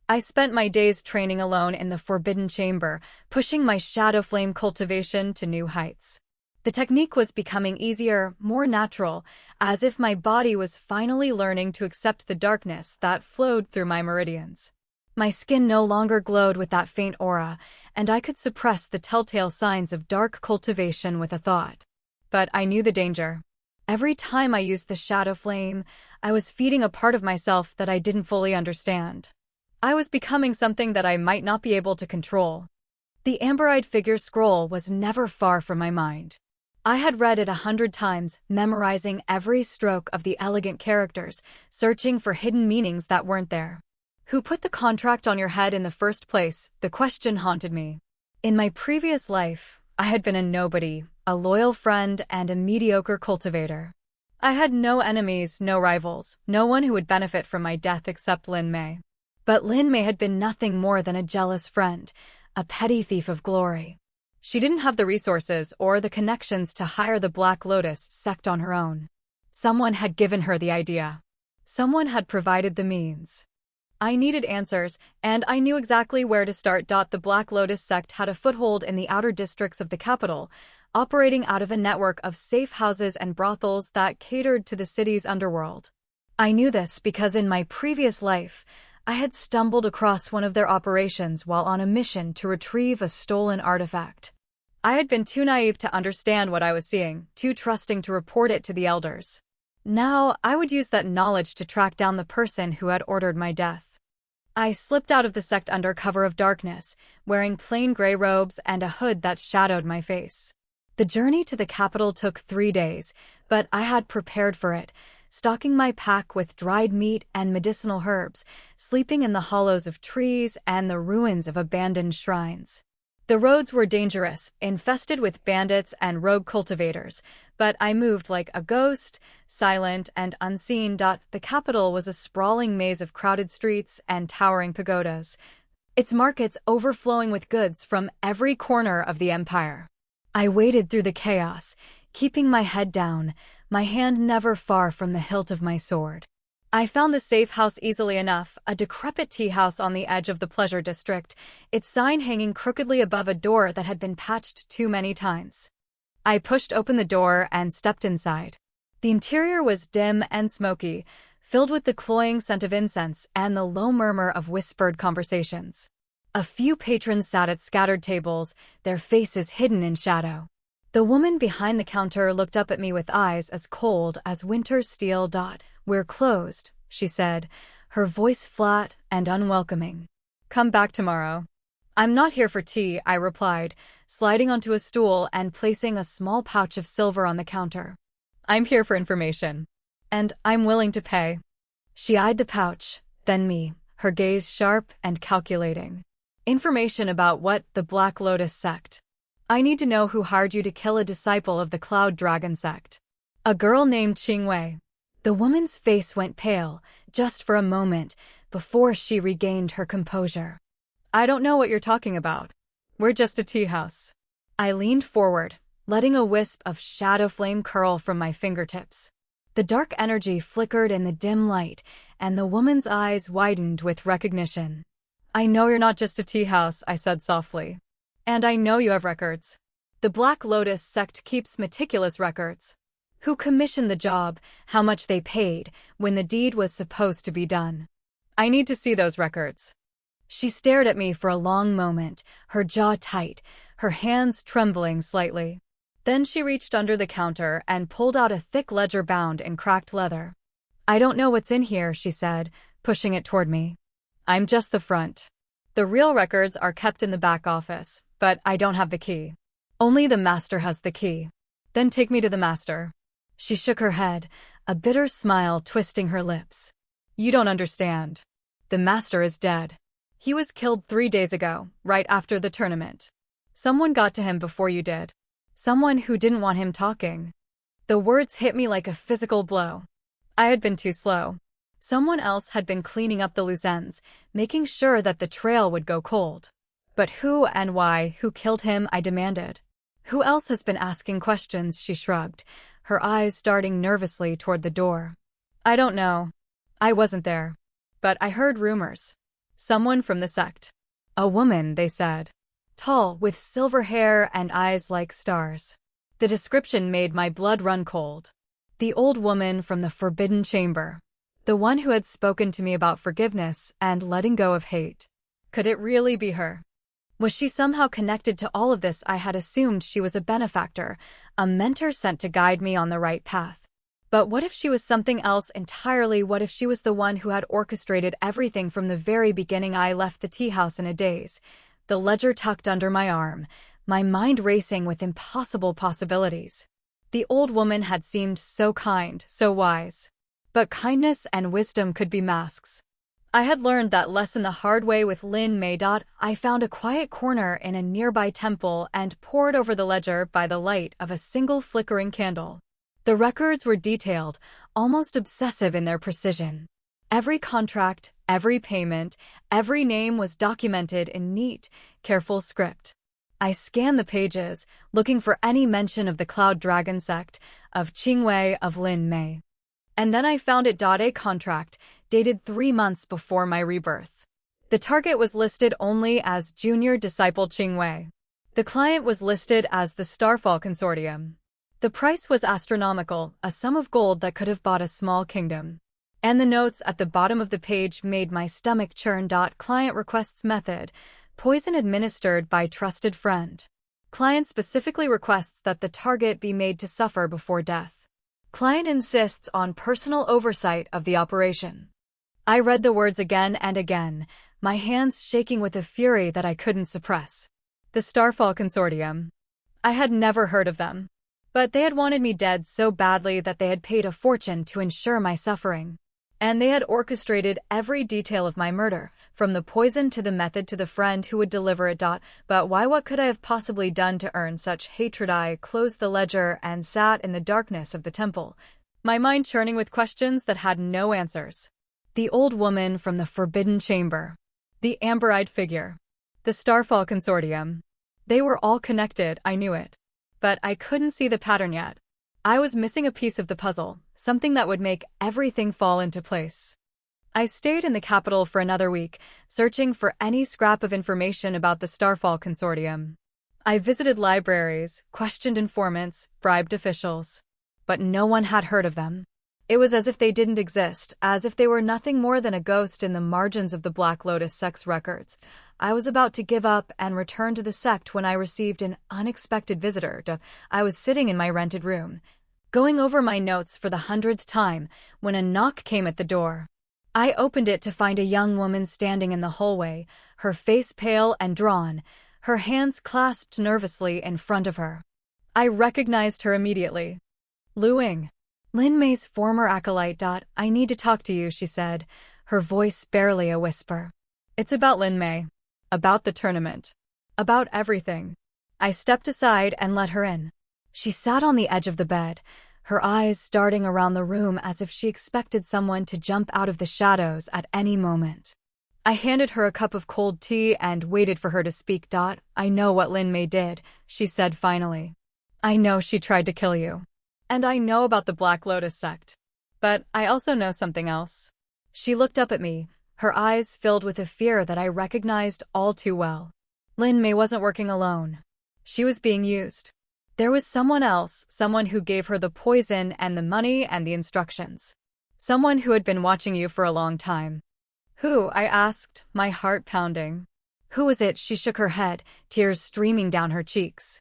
I spent my days training alone in the Forbidden Chamber, pushing my shadow flame cultivation to new heights. The technique was becoming easier, more natural, as if my body was finally learning to accept the darkness that flowed through my meridians. My skin no longer glowed with that faint aura, and I could suppress the telltale signs of dark cultivation with a thought. But I knew the danger. Every time I used the shadow flame, I was feeding a part of myself that I didn't fully understand. I was becoming something that I might not be able to control. The amber-eyed figure scroll was never far from my mind. I had read it 100 times, memorizing every stroke of the elegant characters, searching for hidden meanings that weren't there. Who put the contract on your head in the first place? The question haunted me. In my previous life, I had been a nobody, a loyal friend, and a mediocre cultivator. I had no enemies, no rivals, no one who would benefit from my death except Lin Mei. But Lin Mei had been nothing more than a jealous friend, a petty thief of glory. She didn't have the resources or the connections to hire the Black Lotus sect on her own. Someone had given her the idea. Someone had provided the means. I needed answers, and I knew exactly where to start. The Black Lotus sect had a foothold in the outer districts of the capital, operating out of a network of safe houses and brothels that catered to the city's underworld. I knew this because in my previous life, I had stumbled across one of their operations while on a mission to retrieve a stolen artifact. I had been too naive to understand what I was seeing, too trusting to report it to the elders. Now, I would use that knowledge to track down the person who had ordered my death. I slipped out of the sect under cover of darkness, wearing plain gray robes and a hood that shadowed my face. The journey to the capital took 3 days, but I had prepared for it, stocking my pack with dried meat and medicinal herbs, sleeping in the hollows of trees and the ruins of abandoned shrines. The roads were dangerous, infested with bandits and rogue cultivators, but I moved like a ghost, silent and unseen. The capital was a sprawling maze of crowded streets and towering pagodas, its markets overflowing with goods from every corner of the empire. I waded through the chaos, keeping my head down, my hand never far from the hilt of my sword. I found the safe house easily enough, a decrepit tea house on the edge of the pleasure district, its sign hanging crookedly above a door that had been patched too many times. I pushed open the door and stepped inside. The interior was dim and smoky, filled with the cloying scent of incense and the low murmur of whispered conversations. A few patrons sat at scattered tables, their faces hidden in shadow. The woman behind the counter looked up at me with eyes as cold as winter's steel. "We're closed," she said, her voice flat and unwelcoming. "Come back tomorrow." "I'm not here for tea," I replied, sliding onto a stool and placing a small pouch of silver on the counter. "I'm here for information. And I'm willing to pay." She eyed the pouch, then me, her gaze sharp and calculating. "Information about what? The Black Lotus sect. I need to know who hired you to kill a disciple of the Cloud Dragon sect." "A girl named Qingwei." The woman's face went pale, just for a moment, before she regained her composure. "I don't know what you're talking about. We're just a tea house." I leaned forward, letting a wisp of shadow flame curl from my fingertips. The dark energy flickered in the dim light, and the woman's eyes widened with recognition. "I know you're not just a tea house," I said softly. "And I know you have records. The Black Lotus sect keeps meticulous records. Who commissioned the job, how much they paid, when the deed was supposed to be done. I need to see those records." She stared at me for a long moment, her jaw tight, her hands trembling slightly. Then she reached under the counter and pulled out a thick ledger bound in cracked leather. "I don't know what's in here," she said, pushing it toward me. "I'm just the front. The real records are kept in the back office, but I don't have the key. Only the master has the key." "Then take me to the master." She shook her head, a bitter smile twisting her lips. "You don't understand. The master is dead. He was killed 3 days ago, right after the tournament. Someone got to him before you did. Someone who didn't want him talking." The words hit me like a physical blow. I had been too slow. Someone else had been cleaning up the loose ends, making sure that the trail would go cold. "But who and why, who killed him?" I demanded. "Who else has been asking questions?" She shrugged, her eyes darting nervously toward the door. "I don't know. I wasn't there. But I heard rumors. Someone from the sect. A woman, they said. Tall, with silver hair and eyes like stars." The description made my blood run cold. The old woman from the Forbidden Chamber. The one who had spoken to me about forgiveness and letting go of hate. Could it really be her? Was she somehow connected to all of this? I had assumed she was a benefactor, a mentor sent to guide me on the right path. But what if she was something else entirely? What if she was the one who had orchestrated everything from the very beginning? I left the tea house in a daze, the ledger tucked under my arm, my mind racing with impossible possibilities. The old woman had seemed so kind, so wise. But kindness and wisdom could be masks. I had learned that lesson the hard way with Lin Mei. I found a quiet corner in a nearby temple and pored over the ledger by the light of a single flickering candle. The records were detailed, almost obsessive in their precision. Every contract, every payment, every name was documented in neat, careful script. I scanned the pages, looking for any mention of the Cloud Dragon sect, of Qingwei, of Lin Mei. And then I found it. A contract, dated 3 months before my rebirth. The target was listed only as Junior Disciple Qingwei. The client was listed as the Starfall Consortium. The price was astronomical, a sum of gold that could have bought a small kingdom. And the notes at the bottom of the page made my stomach churn. Client requests method: poison administered by trusted friend. Client specifically requests that the target be made to suffer before death. Client insists on personal oversight of the operation. I read the words again and again, my hands shaking with a fury that I couldn't suppress. The Starfall Consortium. I had never heard of them. But they had wanted me dead so badly that they had paid a fortune to ensure my suffering. And they had orchestrated every detail of my murder, from the poison to the method to the friend who would deliver it. But why? What could I have possibly done to earn such hatred? I closed the ledger and sat in the darkness of the temple, my mind churning with questions that had no answers. The old woman from the Forbidden Chamber. The amber-eyed figure. The Starfall Consortium. They were all connected, I knew it. But I couldn't see the pattern yet. I was missing a piece of the puzzle, something that would make everything fall into place. I stayed in the capital for another week, searching for any scrap of information about the Starfall Consortium. I visited libraries, questioned informants, bribed officials. But no one had heard of them. It was as if they didn't exist, as if they were nothing more than a ghost in the margins of the Black Lotus sect's records. I was about to give up and return to the sect when I received an unexpected visitor. I was sitting in my rented room, going over my notes for the 100th time, when a knock came at the door. I opened it to find a young woman standing in the hallway, her face pale and drawn, her hands clasped nervously in front of her. I recognized her immediately. Lu Ying. Lin Mei's former acolyte. "I need to talk to you," she said, her voice barely a whisper. "It's about Lin Mei. About the tournament. About everything." I stepped aside and let her in. She sat on the edge of the bed, her eyes darting around the room as if she expected someone to jump out of the shadows at any moment. I handed her a cup of cold tea and waited for her to speak. "I know what Lin Mei did," she said finally. I know she tried to kill you. And I know about the Black Lotus sect. But I also know something else. She looked up at me, her eyes filled with a fear that I recognized all too well. Lin Mei wasn't working alone. She was being used. There was someone else, someone who gave her the poison and the money and the instructions. Someone who had been watching you for a long time. Who? I asked, my heart pounding. Who was it? She shook her head, tears streaming down her cheeks.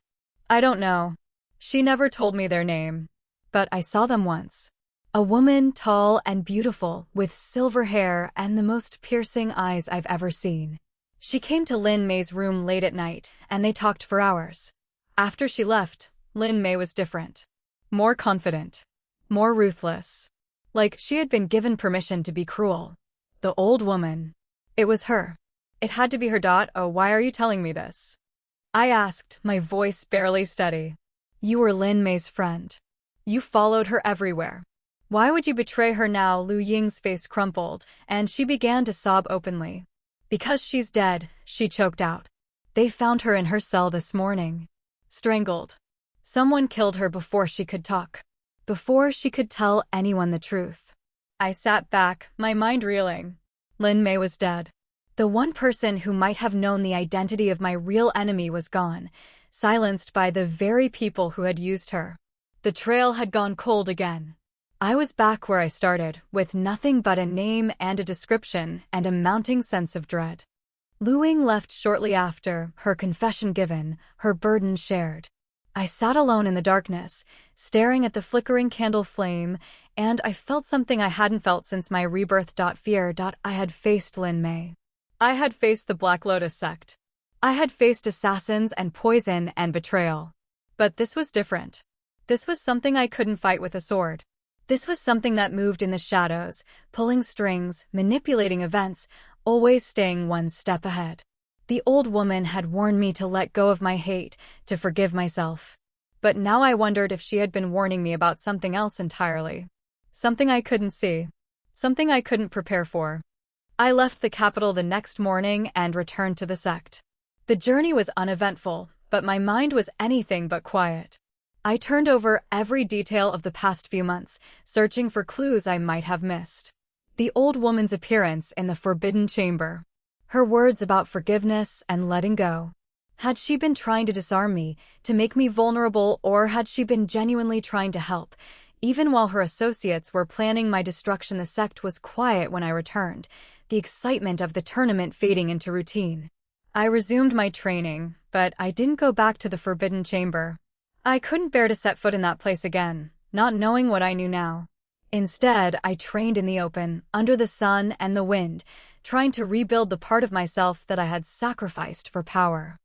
I don't know. She never told me their name. But I saw them once. A woman, tall and beautiful, with silver hair and the most piercing eyes I've ever seen. She came to Lin Mei's room late at night, and they talked for hours. After she left, Lin Mei was different. More confident. More ruthless. Like she had been given permission to be cruel. The old woman. It was her. It had to be her. Oh, why are you telling me this? I asked, my voice barely steady. You were Lin Mei's friend. You followed her everywhere. Why would you betray her now? Lu Ying's face crumpled, and she began to sob openly. Because she's dead, she choked out. They found her in her cell this morning. Strangled. Someone killed her before she could talk. Before she could tell anyone the truth. I sat back, my mind reeling. Lin Mei was dead. The one person who might have known the identity of my real enemy was gone, silenced by the very people who had used her. The trail had gone cold again. I was back where I started, with nothing but a name and a description and a mounting sense of dread. Lu Ying left shortly after, her confession given, her burden shared. I sat alone in the darkness, staring at the flickering candle flame, and I felt something I hadn't felt since my rebirth. Fear. I had faced Lin Mei. I had faced the Black Lotus sect. I had faced assassins and poison and betrayal. But this was different. This was something I couldn't fight with a sword. This was something that moved in the shadows, pulling strings, manipulating events, always staying one step ahead. The old woman had warned me to let go of my hate, to forgive myself. But now I wondered if she had been warning me about something else entirely. Something I couldn't see. Something I couldn't prepare for. I left the capital the next morning and returned to the sect. The journey was uneventful, but my mind was anything but quiet. I turned over every detail of the past few months, searching for clues I might have missed. The old woman's appearance in the forbidden chamber. Her words about forgiveness and letting go. Had she been trying to disarm me, to make me vulnerable, or had she been genuinely trying to help? Even while her associates were planning my destruction, the sect was quiet when I returned, the excitement of the tournament fading into routine. I resumed my training, but I didn't go back to the forbidden chamber. I couldn't bear to set foot in that place again, not knowing what I knew now. Instead, I trained in the open, under the sun and the wind, trying to rebuild the part of myself that I had sacrificed for power.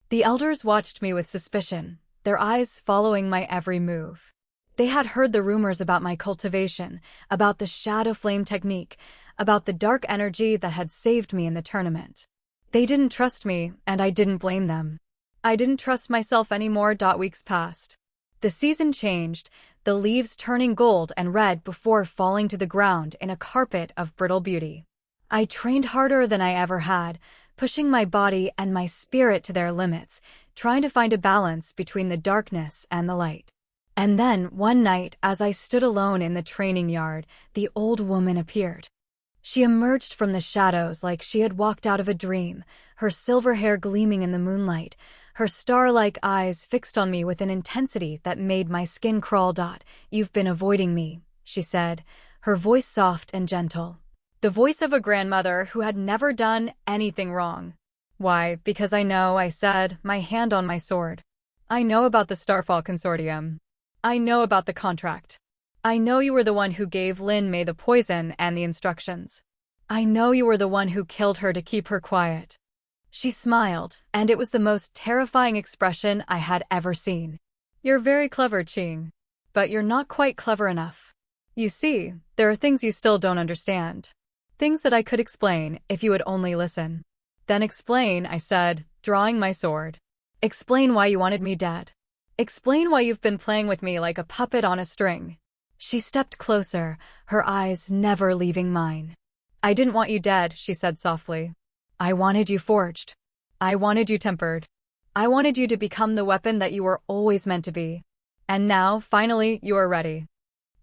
The elders watched me with suspicion, their eyes following my every move. They had heard the rumors about my cultivation, about the shadow flame technique, about the dark energy that had saved me in the tournament. They didn't trust me, and I didn't blame them. I didn't trust myself anymore. Weeks passed. The season changed, the leaves turning gold and red before falling to the ground in a carpet of brittle beauty. I trained harder than I ever had, pushing my body and my spirit to their limits, trying to find a balance between the darkness and the light. And then, one night, as I stood alone in the training yard, the old woman appeared. She emerged from the shadows like she had walked out of a dream, her silver hair gleaming in the moonlight, her star-like eyes fixed on me with an intensity that made my skin crawl. You've been avoiding me, she said, her voice soft and gentle. The voice of a grandmother who had never done anything wrong. Why? Because I know, I said, my hand on my sword. I know about the Starfall Consortium. I know about the contract. I know you were the one who gave Lin Mei the poison and the instructions. I know you were the one who killed her to keep her quiet. She smiled, and it was the most terrifying expression I had ever seen. You're very clever, Qing. But you're not quite clever enough. You see, there are things you still don't understand. Things that I could explain if you would only listen. Then explain, I said, drawing my sword. Explain why you wanted me dead. Explain why you've been playing with me like a puppet on a string. She stepped closer, her eyes never leaving mine. I didn't want you dead, she said softly. I wanted you forged. I wanted you tempered. I wanted you to become the weapon that you were always meant to be. And now, finally, you are ready.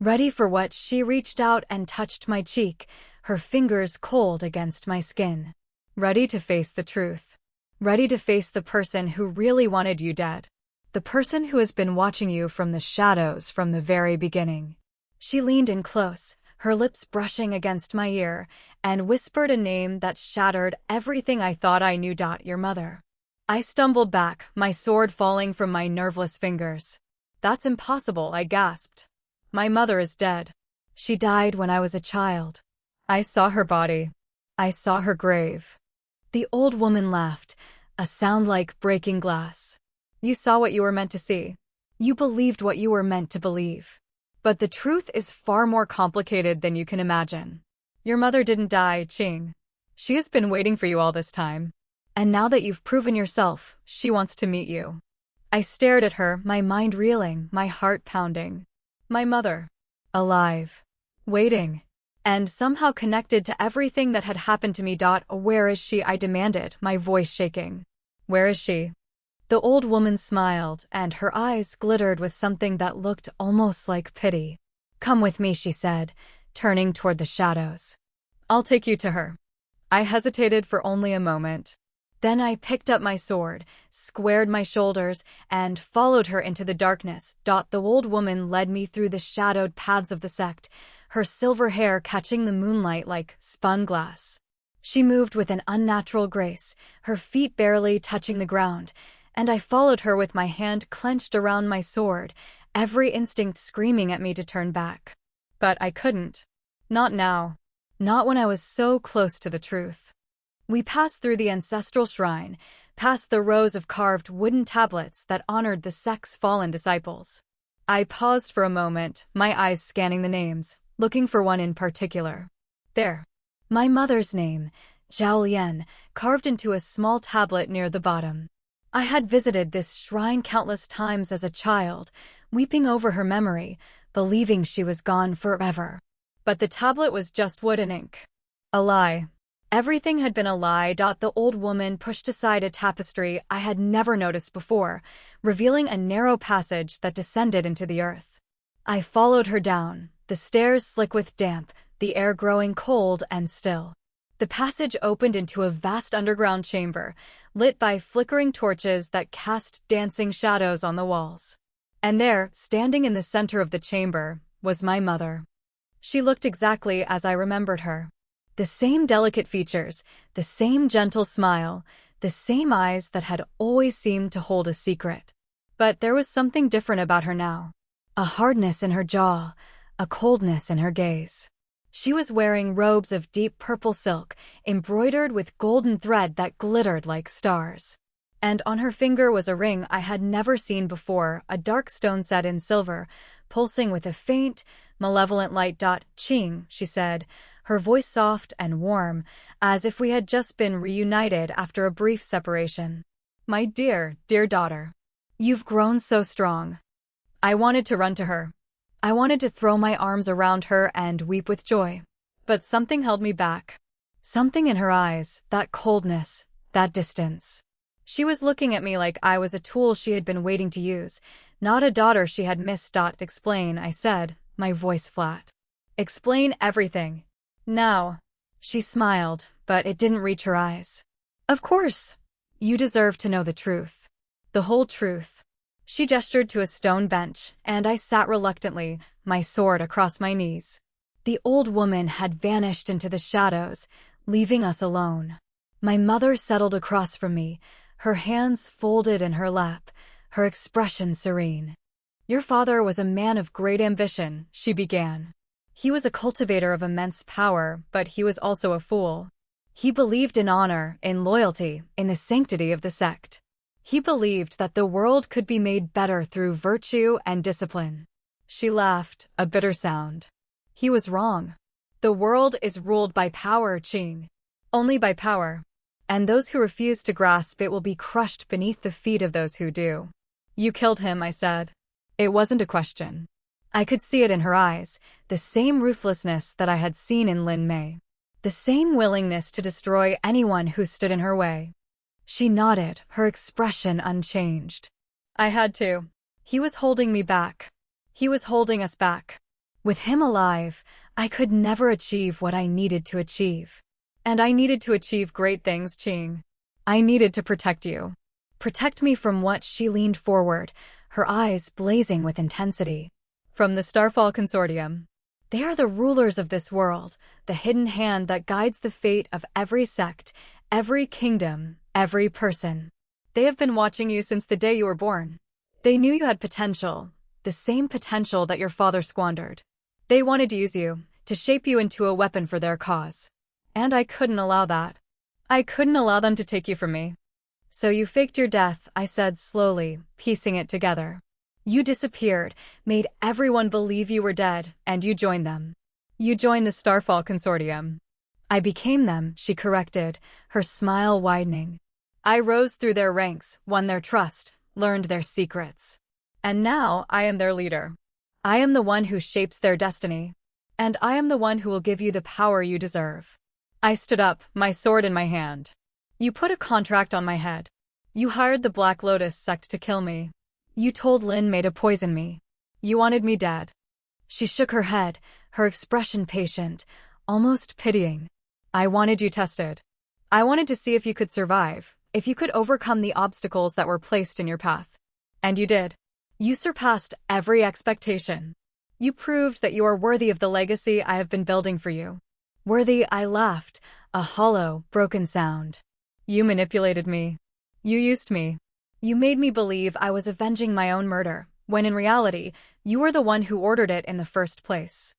Ready for what? She reached out and touched my cheek, her fingers cold against my skin. Ready to face the truth. Ready to face the person who really wanted you dead. The person who has been watching you from the shadows from the very beginning. She leaned in close, her lips brushing against my ear, and whispered a name that shattered everything I thought I knew. Your mother. I stumbled back, my sword falling from my nerveless fingers. That's impossible, I gasped. My mother is dead. She died when I was a child. I saw her body. I saw her grave. The old woman laughed, a sound like breaking glass. You saw what you were meant to see. You believed what you were meant to believe. But the truth is far more complicated than you can imagine. Your mother didn't die, Qing. She has been waiting for you all this time. And now that you've proven yourself, she wants to meet you. I stared at her, my mind reeling, my heart pounding. My mother. Alive. Waiting. And somehow connected to everything that had happened to me. Where is she? I demanded, my voice shaking. Where is she? The old woman smiled, and her eyes glittered with something that looked almost like pity. Come with me, she said, turning toward the shadows. I'll take you to her. I hesitated for only a moment. Then I picked up my sword, squared my shoulders, and followed her into the darkness. The old woman led me through the shadowed paths of the sect, her silver hair catching the moonlight like spun glass. She moved with an unnatural grace, her feet barely touching the ground, and I followed her with my hand clenched around my sword, every instinct screaming at me to turn back. But I couldn't. Not now. Not when I was so close to the truth. We passed through the ancestral shrine, past the rows of carved wooden tablets that honored the sect's fallen disciples. I paused for a moment, my eyes scanning the names, looking for one in particular. There. My mother's name, Zhao Lian, carved into a small tablet near the bottom. I had visited this shrine countless times as a child, weeping over her memory, believing she was gone forever. But the tablet was just wood and ink. A lie. Everything had been a lie. The old woman pushed aside a tapestry I had never noticed before, revealing a narrow passage that descended into the earth. I followed her down, the stairs slick with damp, the air growing cold and still. The passage opened into a vast underground chamber, lit by flickering torches that cast dancing shadows on the walls. And there, standing in the center of the chamber, was my mother. She looked exactly as I remembered her. The same delicate features, the same gentle smile, the same eyes that had always seemed to hold a secret. But there was something different about her now. A hardness in her jaw, a coldness in her gaze. She was wearing robes of deep purple silk, embroidered with golden thread that glittered like stars. And on her finger was a ring I had never seen before, a dark stone set in silver, pulsing with a faint, malevolent light. Qing, she said, her voice soft and warm, as if we had just been reunited after a brief separation. My dear, dear daughter. You've grown so strong. I wanted to run to her. I wanted to throw my arms around her and weep with joy. But something held me back. Something in her eyes, that coldness, that distance. She was looking at me like I was a tool she had been waiting to use, not a daughter she had missed. Explain, I said, my voice flat. Explain everything. Now. She smiled, but it didn't reach her eyes. Of course. You deserve to know the truth. The whole truth. She gestured to a stone bench, and I sat reluctantly, my sword across my knees. The old woman had vanished into the shadows, leaving us alone. My mother settled across from me, her hands folded in her lap, her expression serene. Your father was a man of great ambition, she began. He was a cultivator of immense power, but he was also a fool. He believed in honor, in loyalty, in the sanctity of the sect. He believed that the world could be made better through virtue and discipline. She laughed, a bitter sound. He was wrong. The world is ruled by power, Qing. Only by power. And those who refuse to grasp it will be crushed beneath the feet of those who do. You killed him, I said. It wasn't a question. I could see it in her eyes, the same ruthlessness that I had seen in Lin Mei. The same willingness to destroy anyone who stood in her way. She nodded, her expression unchanged. I had to. He was holding me back. He was holding us back. With him alive, I could never achieve what I needed to achieve. And I needed to achieve great things, Qing. I needed to protect you. Protect me from what? She leaned forward, her eyes blazing with intensity. From the Starfall Consortium. They are the rulers of this world, the hidden hand that guides the fate of every sect, every kingdom, every person. They have been watching you since the day you were born. They knew you had potential, the same potential that your father squandered. They wanted to use you, to shape you into a weapon for their cause. And I couldn't allow that. I couldn't allow them to take you from me. So you faked your death, I said slowly, piecing it together. You disappeared, made everyone believe you were dead, and you joined them. You joined the Starfall Consortium. I became them, she corrected, her smile widening. I rose through their ranks, won their trust, learned their secrets. And now I am their leader. I am the one who shapes their destiny. And I am the one who will give you the power you deserve. I stood up, my sword in my hand. You put a contract on my head. You hired the Black Lotus sect to kill me. You told Lin Mei to poison me. You wanted me dead. She shook her head, her expression patient, almost pitying. I wanted you tested. I wanted to see if you could survive, if you could overcome the obstacles that were placed in your path. And you did. You surpassed every expectation. You proved that you are worthy of the legacy I have been building for you. Worthy, I laughed, a hollow, broken sound. You manipulated me. You used me. You made me believe I was avenging my own murder, when in reality, you were the one who ordered it in the first place.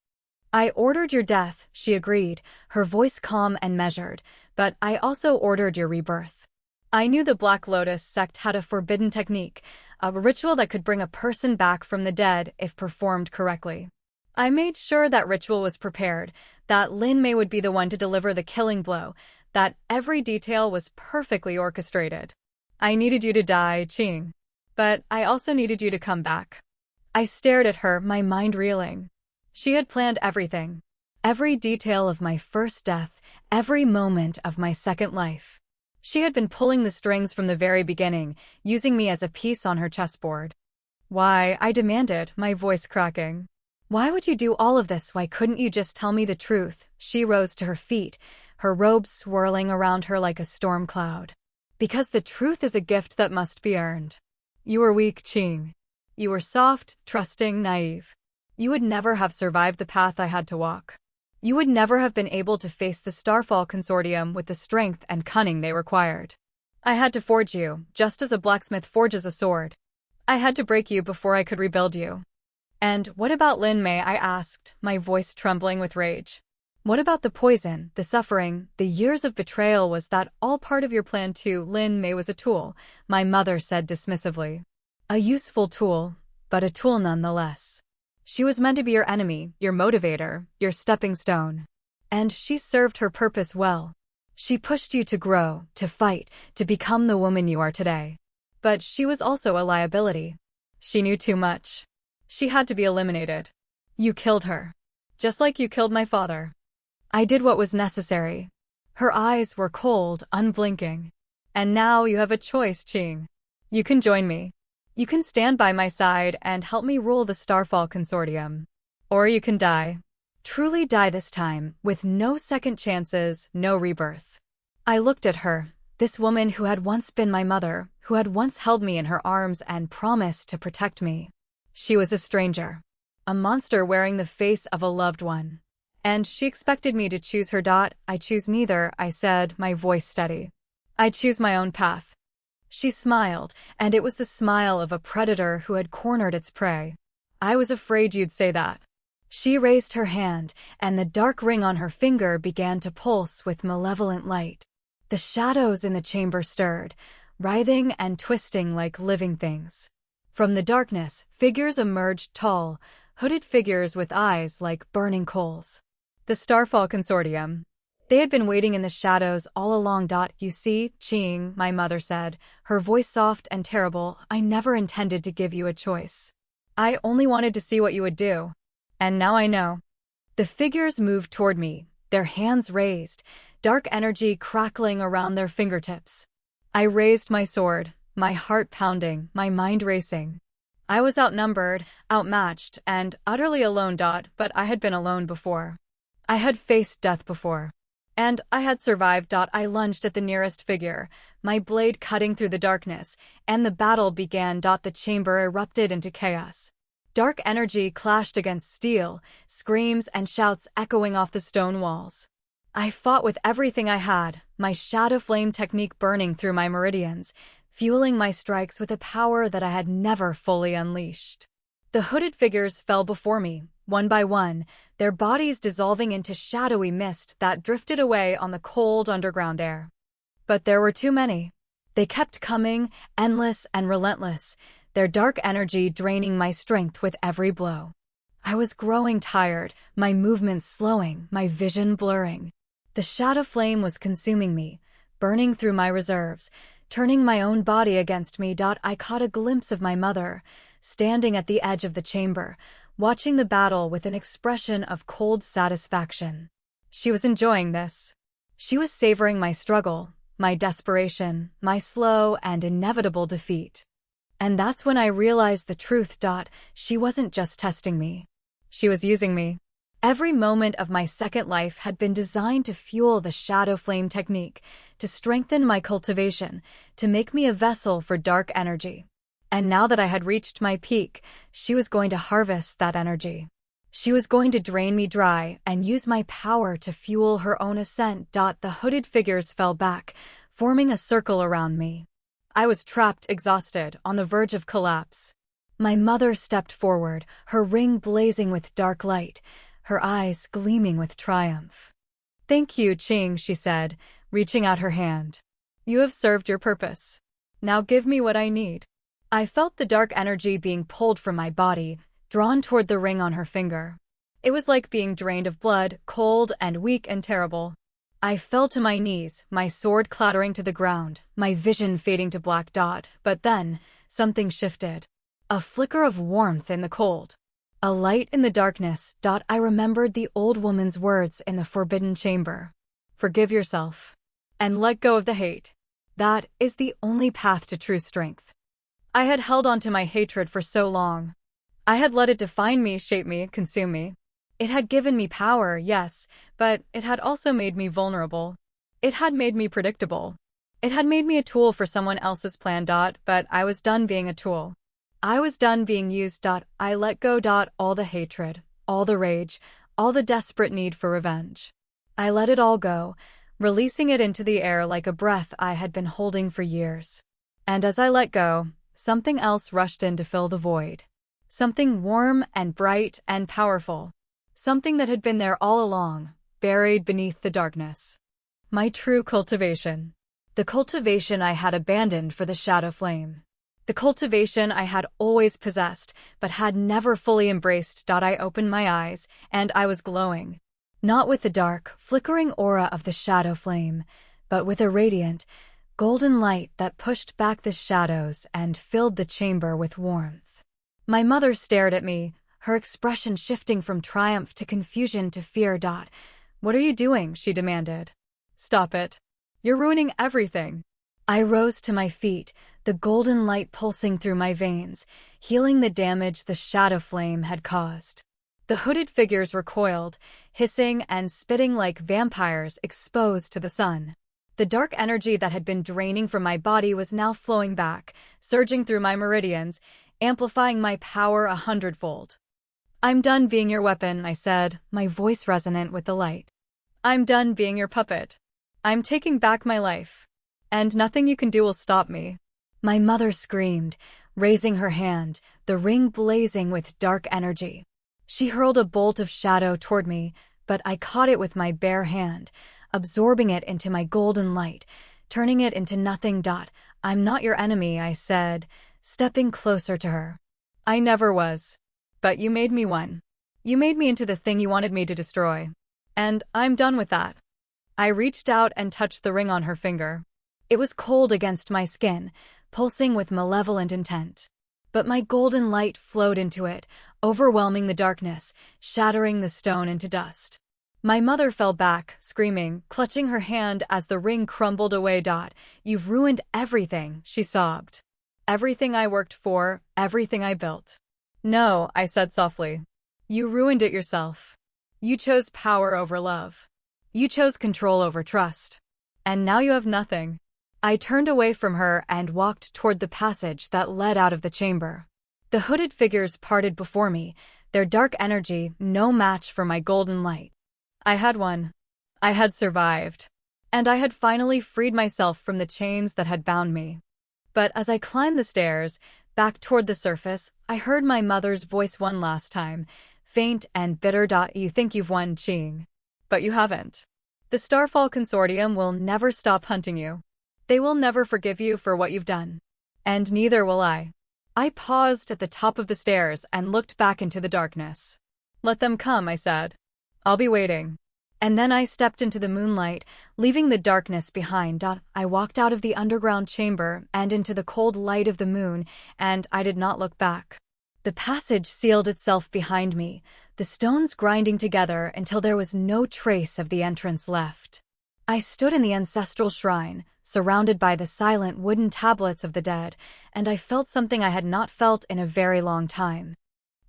I ordered your death, she agreed, her voice calm and measured, but I also ordered your rebirth. I knew the Black Lotus sect had a forbidden technique, a ritual that could bring a person back from the dead if performed correctly. I made sure that ritual was prepared, that Lin Mei would be the one to deliver the killing blow, that every detail was perfectly orchestrated. I needed you to die, Qing. But I also needed you to come back. I stared at her, my mind reeling. She had planned everything. Every detail of my first death, every moment of my second life. She had been pulling the strings from the very beginning, using me as a piece on her chessboard. Why, I demanded, my voice cracking. Why would you do all of this? Why couldn't you just tell me the truth? She rose to her feet, her robes swirling around her like a storm cloud. Because the truth is a gift that must be earned. You were weak, Qing. You were soft, trusting, naive. You would never have survived the path I had to walk. You would never have been able to face the Starfall Consortium with the strength and cunning they required. I had to forge you, just as a blacksmith forges a sword. I had to break you before I could rebuild you. And what about Lin Mei? I asked, my voice trembling with rage. What about the poison, the suffering, the years of betrayal? Was that all part of your plan too? Lin Mei was a tool, my mother said dismissively. A useful tool, but a tool nonetheless. She was meant to be your enemy, your motivator, your stepping stone. And she served her purpose well. She pushed you to grow, to fight, to become the woman you are today. But she was also a liability. She knew too much. She had to be eliminated. You killed her. Just like you killed my father. I did what was necessary. Her eyes were cold, unblinking. And now you have a choice, Qing. You can join me. You can stand by my side and help me rule the Starfall Consortium. Or you can die. Truly die this time, with no second chances, no rebirth. I looked at her, this woman who had once been my mother, who had once held me in her arms and promised to protect me. She was a stranger. A monster wearing the face of a loved one. And she expected me to choose her. I choose neither, I said, my voice steady. I choose my own path. She smiled, and it was the smile of a predator who had cornered its prey. I was afraid you'd say that. She raised her hand, and the dark ring on her finger began to pulse with malevolent light. The shadows in the chamber stirred, writhing and twisting like living things. From the darkness, figures emerged, tall, hooded figures with eyes like burning coals. The Starfall Consortium. They had been waiting in the shadows all along. You see, Qing, my mother said, her voice soft and terrible, I never intended to give you a choice. I only wanted to see what you would do. And now I know. The figures moved toward me, their hands raised, dark energy crackling around their fingertips. I raised my sword, my heart pounding, my mind racing. I was outnumbered, outmatched, and utterly alone. But I had been alone before. I had faced death before. And I had survived. I lunged at the nearest figure, my blade cutting through the darkness, and the battle began. The chamber erupted into chaos. Dark energy clashed against steel, screams and shouts echoing off the stone walls. I fought with everything I had, my shadow flame technique burning through my meridians, fueling my strikes with a power that I had never fully unleashed. The hooded figures fell before me, one by one, their bodies dissolving into shadowy mist that drifted away on the cold underground air. But there were too many. They kept coming, endless and relentless, their dark energy draining my strength with every blow. I was growing tired, my movements slowing, my vision blurring. The shadow flame was consuming me, burning through my reserves, turning my own body against me. I caught a glimpse of my mother, standing at the edge of the chamber, watching the battle with an expression of cold satisfaction. She was enjoying this. She was savoring my struggle, my desperation, my slow and inevitable defeat. And that's when I realized the truth. She wasn't just testing me. She was using me. Every moment of my second life had been designed to fuel the shadow flame technique, to strengthen my cultivation, to make me a vessel for dark energy. And now that I had reached my peak, she was going to harvest that energy. She was going to drain me dry and use my power to fuel her own ascent. The hooded figures fell back, forming a circle around me. I was trapped, exhausted, on the verge of collapse. My mother stepped forward, her ring blazing with dark light, her eyes gleaming with triumph. "Thank you, Qing," she said, reaching out her hand. "You have served your purpose. Now give me what I need." I felt the dark energy being pulled from my body, drawn toward the ring on her finger. It was like being drained of blood, cold and weak and terrible. I fell to my knees, my sword clattering to the ground, my vision fading to black. But then, something shifted. A flicker of warmth in the cold. A light in the darkness. I remembered the old woman's words in the forbidden chamber. Forgive yourself. And let go of the hate. That is the only path to true strength. I had held on to my hatred for so long. I had let it define me, shape me, consume me. It had given me power, yes, but it had also made me vulnerable. It had made me predictable. It had made me a tool for someone else's plan. But I was done being a tool. I was done being used. I let go. All the hatred, all the rage, all the desperate need for revenge. I let it all go, releasing it into the air like a breath I had been holding for years. And as I let go, something else rushed in to fill the void. Something warm and bright and powerful. Something that had been there all along, buried beneath the darkness. My true cultivation. The cultivation I had abandoned for the shadow flame. The cultivation I had always possessed, but had never fully embraced. I opened my eyes, and I was glowing. Not with the dark, flickering aura of the shadow flame, but with a radiant, golden light that pushed back the shadows and filled the chamber with warmth. My mother stared at me, her expression shifting from triumph to confusion to fear. "What are you doing?" she demanded. "Stop it. You're ruining everything." I rose to my feet, the golden light pulsing through my veins, healing the damage the shadow flame had caused. The hooded figures recoiled, hissing and spitting like vampires exposed to the sun. The dark energy that had been draining from my body was now flowing back, surging through my meridians, amplifying my power 100-fold. "I'm done being your weapon," I said, my voice resonant with the light. "I'm done being your puppet. I'm taking back my life. And nothing you can do will stop me." My mother screamed, raising her hand, the ring blazing with dark energy. She hurled a bolt of shadow toward me, but I caught it with my bare hand, absorbing it into my golden light, turning it into nothing. "I'm not your enemy," I said, stepping closer to her. "I never was. But you made me one. You made me into the thing you wanted me to destroy. And I'm done with that." I reached out and touched the ring on her finger. It was cold against my skin, pulsing with malevolent intent. But my golden light flowed into it, overwhelming the darkness, shattering the stone into dust. My mother fell back, screaming, clutching her hand as the ring crumbled away. "You've ruined everything," she sobbed. everything I worked for, everything I built. No, I said softly. You ruined it yourself. You chose power over love. You chose control over trust. And now you have nothing. I turned away from her and walked toward the passage that led out of the chamber. The hooded figures parted before me, their dark energy no match for my golden light. I had won. I had survived. And I had finally freed myself from the chains that had bound me. But as I climbed the stairs, back toward the surface, I heard my mother's voice one last time, faint and bitter. You think you've won, Qing. But you haven't. The Starfall Consortium will never stop hunting you. They will never forgive you for what you've done. And neither will I. I paused at the top of the stairs and looked back into the darkness. Let them come, I said. I'll be waiting. And then I stepped into the moonlight, leaving the darkness behind. I walked out of the underground chamber and into the cold light of the moon, and I did not look back. The passage sealed itself behind me, the stones grinding together until there was no trace of the entrance left. I stood in the ancestral shrine, surrounded by the silent wooden tablets of the dead, and I felt something I had not felt in a very long time.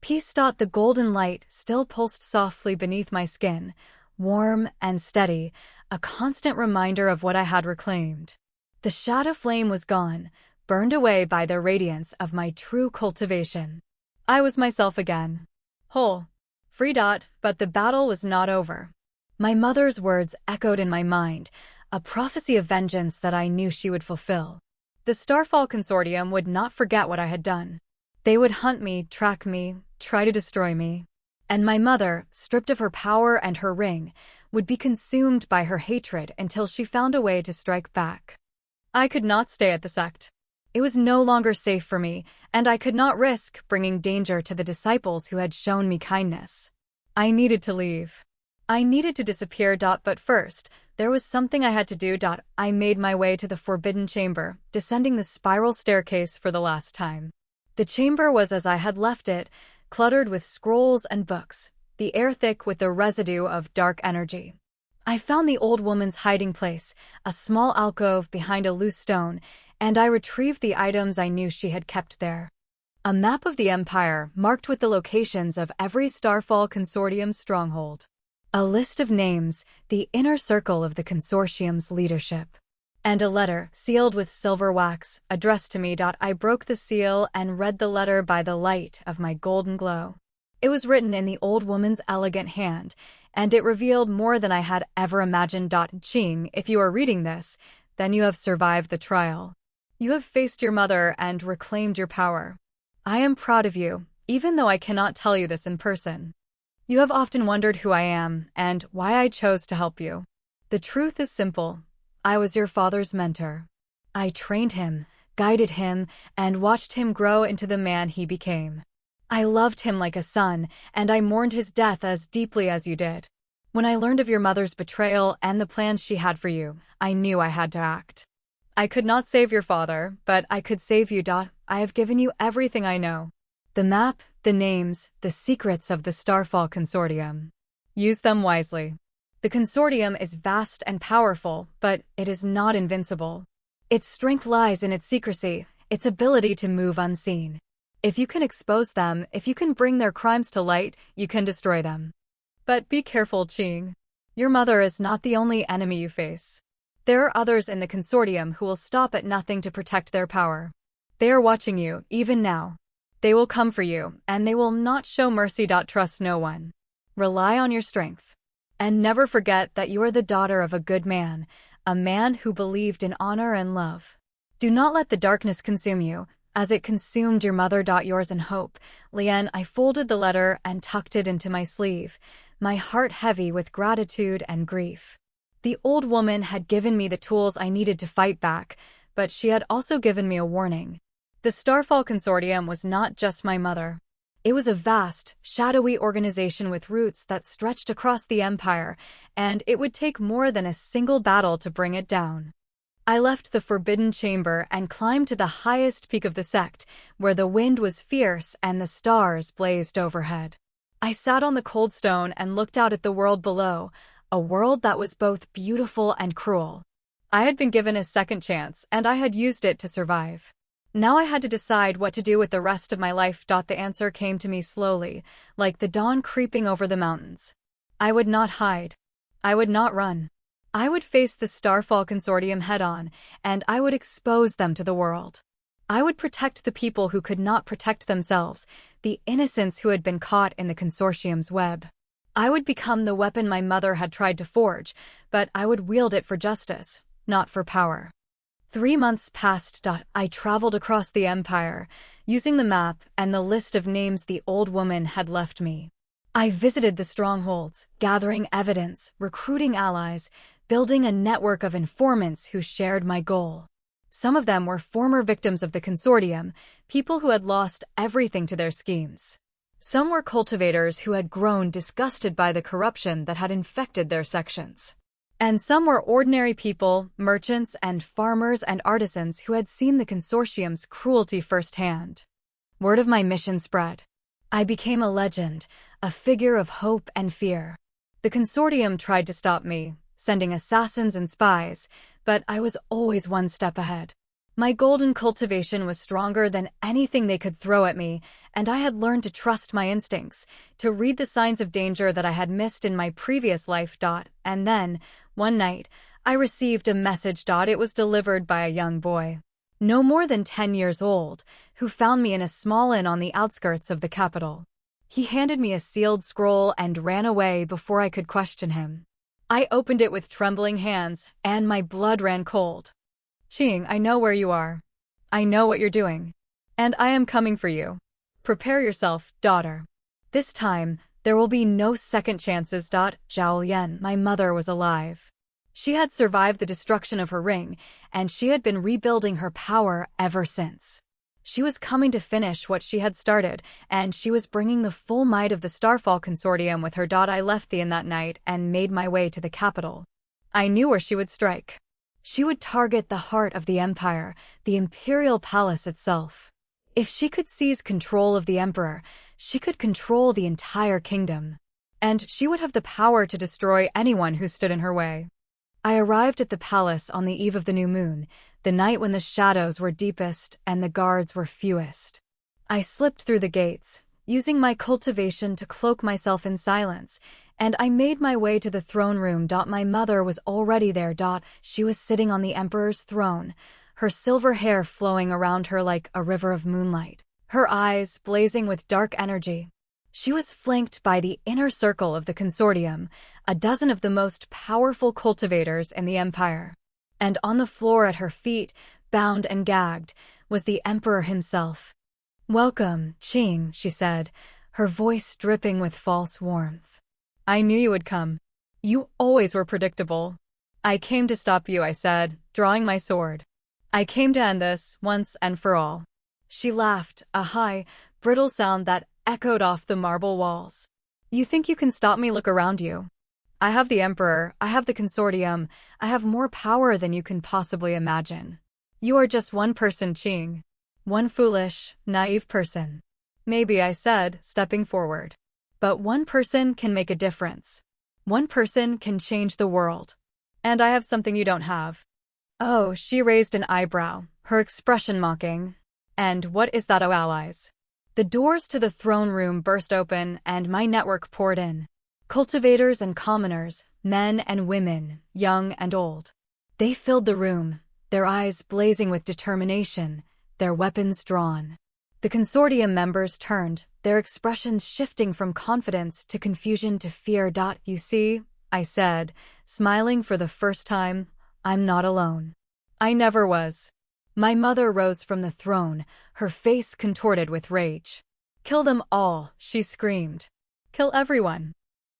Peace. The golden light still pulsed softly beneath my skin, warm and steady, a constant reminder of what I had reclaimed. The shadow flame was gone, burned away by the radiance of my true cultivation. I was myself again. Whole. Free. But the battle was not over. My mother's words echoed in my mind, a prophecy of vengeance that I knew she would fulfill. The Starfall Consortium would not forget what I had done. They would hunt me, track me, try to destroy me. And my mother, stripped of her power and her ring, would be consumed by her hatred until she found a way to strike back. I could not stay at the sect. It was no longer safe for me, and I could not risk bringing danger to the disciples who had shown me kindness. I needed to leave. I needed to disappear. But first, there was something I had to do. I made my way to the forbidden chamber, descending the spiral staircase for the last time. The chamber was as I had left it, cluttered with scrolls and books, the air thick with the residue of dark energy. I found the old woman's hiding place, a small alcove behind a loose stone, and I retrieved the items I knew she had kept there. A map of the Empire marked with the locations of every Starfall Consortium stronghold. A list of names, the inner circle of the consortium's leadership. And a letter, sealed with silver wax, addressed to me. I broke the seal and read the letter by the light of my golden glow. It was written in the old woman's elegant hand, and it revealed more than I had ever imagined. Qing, if you are reading this, then you have survived the trial. You have faced your mother and reclaimed your power. I am proud of you, even though I cannot tell you this in person. You have often wondered who I am and why I chose to help you. The truth is simple. I was your father's mentor. I trained him, guided him, and watched him grow into the man he became. I loved him like a son, and I mourned his death as deeply as you did. When I learned of your mother's betrayal and the plans she had for you, I knew I had to act. I could not save your father, but I could save you. I have given you everything I know. The map, the names, the secrets of the Starfall Consortium. Use them wisely. The Consortium is vast and powerful, but it is not invincible. Its strength lies in its secrecy, its ability to move unseen. If you can expose them, if you can bring their crimes to light, you can destroy them. But be careful, Qing. Your mother is not the only enemy you face. There are others in the Consortium who will stop at nothing to protect their power. They are watching you, even now. They will come for you, and they will not show mercy. Trust no one. Rely on your strength. And never forget that you are the daughter of a good man, a man who believed in honor and love. Do not let the darkness consume you, as it consumed your mother. Yours in hope, Lian. I folded the letter and tucked it into my sleeve, my heart heavy with gratitude and grief. The old woman had given me the tools I needed to fight back, but she had also given me a warning. The Starfall Consortium was not just my mother. It was a vast, shadowy organization with roots that stretched across the Empire, and it would take more than a single battle to bring it down. I left the Forbidden Chamber and climbed to the highest peak of the sect, where the wind was fierce and the stars blazed overhead. I sat on the cold stone and looked out at the world below, a world that was both beautiful and cruel. I had been given a second chance, and I had used it to survive. Now I had to decide what to do with the rest of my life. The answer came to me slowly, like the dawn creeping over the mountains. I would not hide. I would not run. I would face the Starfall Consortium head-on, and I would expose them to the world. I would protect the people who could not protect themselves, the innocents who had been caught in the Consortium's web. I would become the weapon my mother had tried to forge, but I would wield it for justice, not for power. 3 months passed. I traveled across the Empire, using the map and the list of names the old woman had left me. I visited the strongholds, gathering evidence, recruiting allies, building a network of informants who shared my goal. Some of them were former victims of the Consortium, people who had lost everything to their schemes. Some were cultivators who had grown disgusted by the corruption that had infected their sections. And some were ordinary people, merchants and farmers and artisans who had seen the Consortium's cruelty firsthand. Word of my mission spread. I became a legend, a figure of hope and fear. The Consortium tried to stop me, sending assassins and spies, but I was always one step ahead. My golden cultivation was stronger than anything they could throw at me, and I had learned to trust my instincts, to read the signs of danger that I had missed in my previous life. And then, one night, I received a message. It was delivered by a young boy, no more than 10 years old, who found me in a small inn on the outskirts of the capital. He handed me a sealed scroll and ran away before I could question him. I opened it with trembling hands, and my blood ran cold. Qing, I know where you are. I know what you're doing. And I am coming for you. Prepare yourself, daughter. This time, there will be no second chances. Zhao Yan, my mother, was alive. She had survived the destruction of her ring, and she had been rebuilding her power ever since. She was coming to finish what she had started, and she was bringing the full might of the Starfall Consortium with her. I left the inn that night and made my way to the capital. I knew where she would strike. She would target the heart of the Empire, the Imperial Palace itself. If she could seize control of the Emperor, she could control the entire kingdom. And she would have the power to destroy anyone who stood in her way. I arrived at the palace on the eve of the new moon, the night when the shadows were deepest and the guards were fewest. I slipped through the gates, using my cultivation to cloak myself in silence, and I made my way to the throne room. My mother was already there. She was sitting on the Emperor's throne, her silver hair flowing around her like a river of moonlight, her eyes blazing with dark energy. She was flanked by the inner circle of the Consortium, a dozen of the most powerful cultivators in the Empire. And on the floor at her feet, bound and gagged, was the Emperor himself. "Welcome, Qing," she said, her voice dripping with false warmth. "I knew you would come. You always were predictable." "I came to stop you," I said, drawing my sword. "I came to end this, once and for all." She laughed, a high, brittle sound that echoed off the marble walls. "You think you can stop me? Look around you. I have the Emperor, I have the Consortium, I have more power than you can possibly imagine. You are just one person, Qing. One foolish, naive person." "Maybe," I said, stepping forward. "But one person can make a difference. One person can change the world. And I have something you don't have." "Oh," she raised an eyebrow, her expression mocking. "And what is that, oh allies?" The doors to the throne room burst open, and my network poured in. Cultivators and commoners, men and women, young and old. They filled the room, their eyes blazing with determination, their weapons drawn. The Consortium members turned, their expressions shifting from confidence to confusion to fear. "You see," I said, smiling for the first time, "I'm not alone. I never was." My mother rose from the throne, her face contorted with rage. "Kill them all," she screamed. "Kill everyone."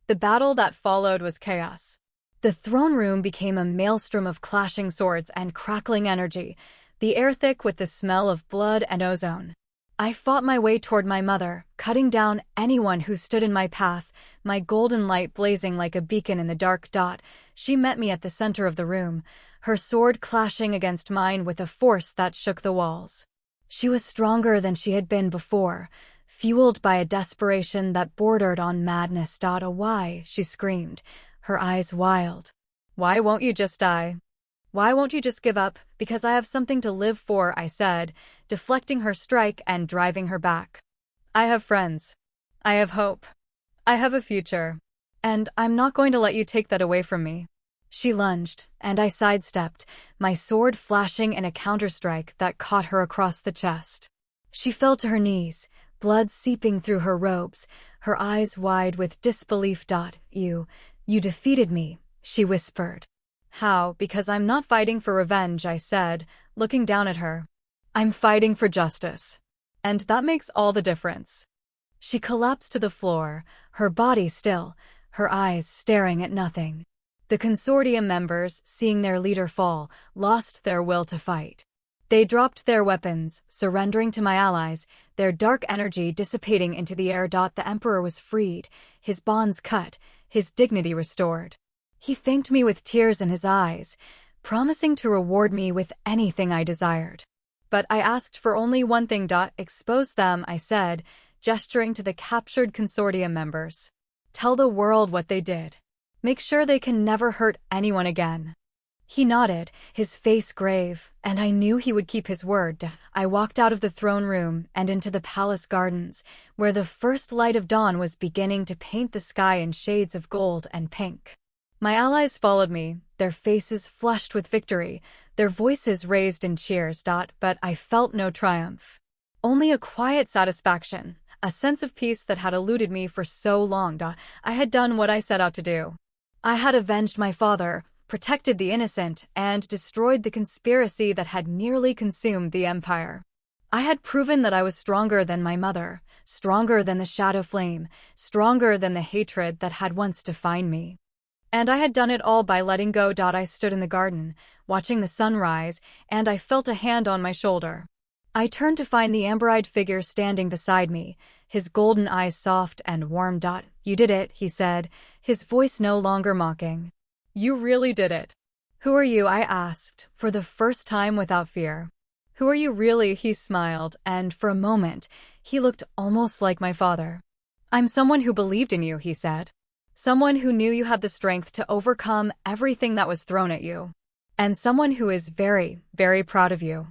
The battle that followed was chaos. The throne room became a maelstrom of clashing swords and crackling energy, the air thick with the smell of blood and ozone. I fought my way toward my mother, cutting down anyone who stood in my path, my golden light blazing like a beacon in the dark. She met me at the center of the room, her sword clashing against mine with a force that shook the walls. She was stronger than she had been before, fueled by a desperation that bordered on madness. "Why?" she screamed, her eyes wild. "Why won't you just die? Why won't you just give up?" "Because I have something to live for," I said, deflecting her strike and driving her back. I have friends. I have hope. I have a future. And I'm not going to let you take that away from me. She lunged, and I sidestepped, my sword flashing in a counterstrike that caught her across the chest. She fell to her knees, blood seeping through her robes, her eyes wide with disbelief. You defeated me, she whispered. How? Because I'm not fighting for revenge, I said, looking down at her. I'm fighting for justice. And that makes all the difference. She collapsed to the floor, her body still, her eyes staring at nothing. The consortium members, seeing their leader fall, lost their will to fight. They dropped their weapons, surrendering to my allies, their dark energy dissipating into the air. The Emperor was freed, his bonds cut, his dignity restored. He thanked me with tears in his eyes, promising to reward me with anything I desired. But I asked for only one thing. Expose them, I said, gesturing to the captured consortium members. Tell the world what they did. Make sure they can never hurt anyone again. He nodded, his face grave, and I knew he would keep his word. I walked out of the throne room and into the palace gardens, where the first light of dawn was beginning to paint the sky in shades of gold and pink. My allies followed me, their faces flushed with victory, their voices raised in cheers. But I felt no triumph. Only a quiet satisfaction, a sense of peace that had eluded me for so long. I had done what I set out to do. I had avenged my father, protected the innocent, and destroyed the conspiracy that had nearly consumed the empire. I had proven that I was stronger than my mother, stronger than the shadow flame, stronger than the hatred that had once defined me. And I had done it all by letting go. I stood in the garden, watching the sun rise, and I felt a hand on my shoulder. I turned to find the amber-eyed figure standing beside me, his golden eyes soft and warm. You did it, he said, his voice no longer mocking. You really did it. Who are you? I asked, for the first time without fear. Who are you really? He smiled, and for a moment, he looked almost like my father. I'm someone who believed in you, he said. Someone who knew you had the strength to overcome everything that was thrown at you. And someone who is very, very proud of you.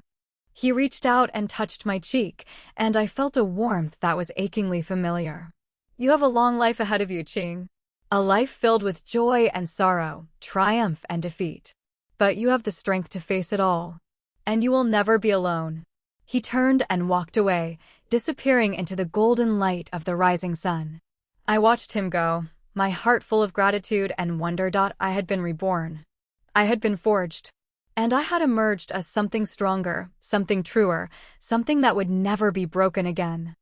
He reached out and touched my cheek, and I felt a warmth that was achingly familiar. You have a long life ahead of you, Qing. A life filled with joy and sorrow, triumph and defeat. But you have the strength to face it all. And you will never be alone. He turned and walked away, disappearing into the golden light of the rising sun. I watched him go, my heart full of gratitude and wonder. I had been reborn. I had been forged. And I had emerged as something stronger, something truer, something that would never be broken again.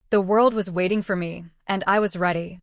The world was waiting for me, and I was ready.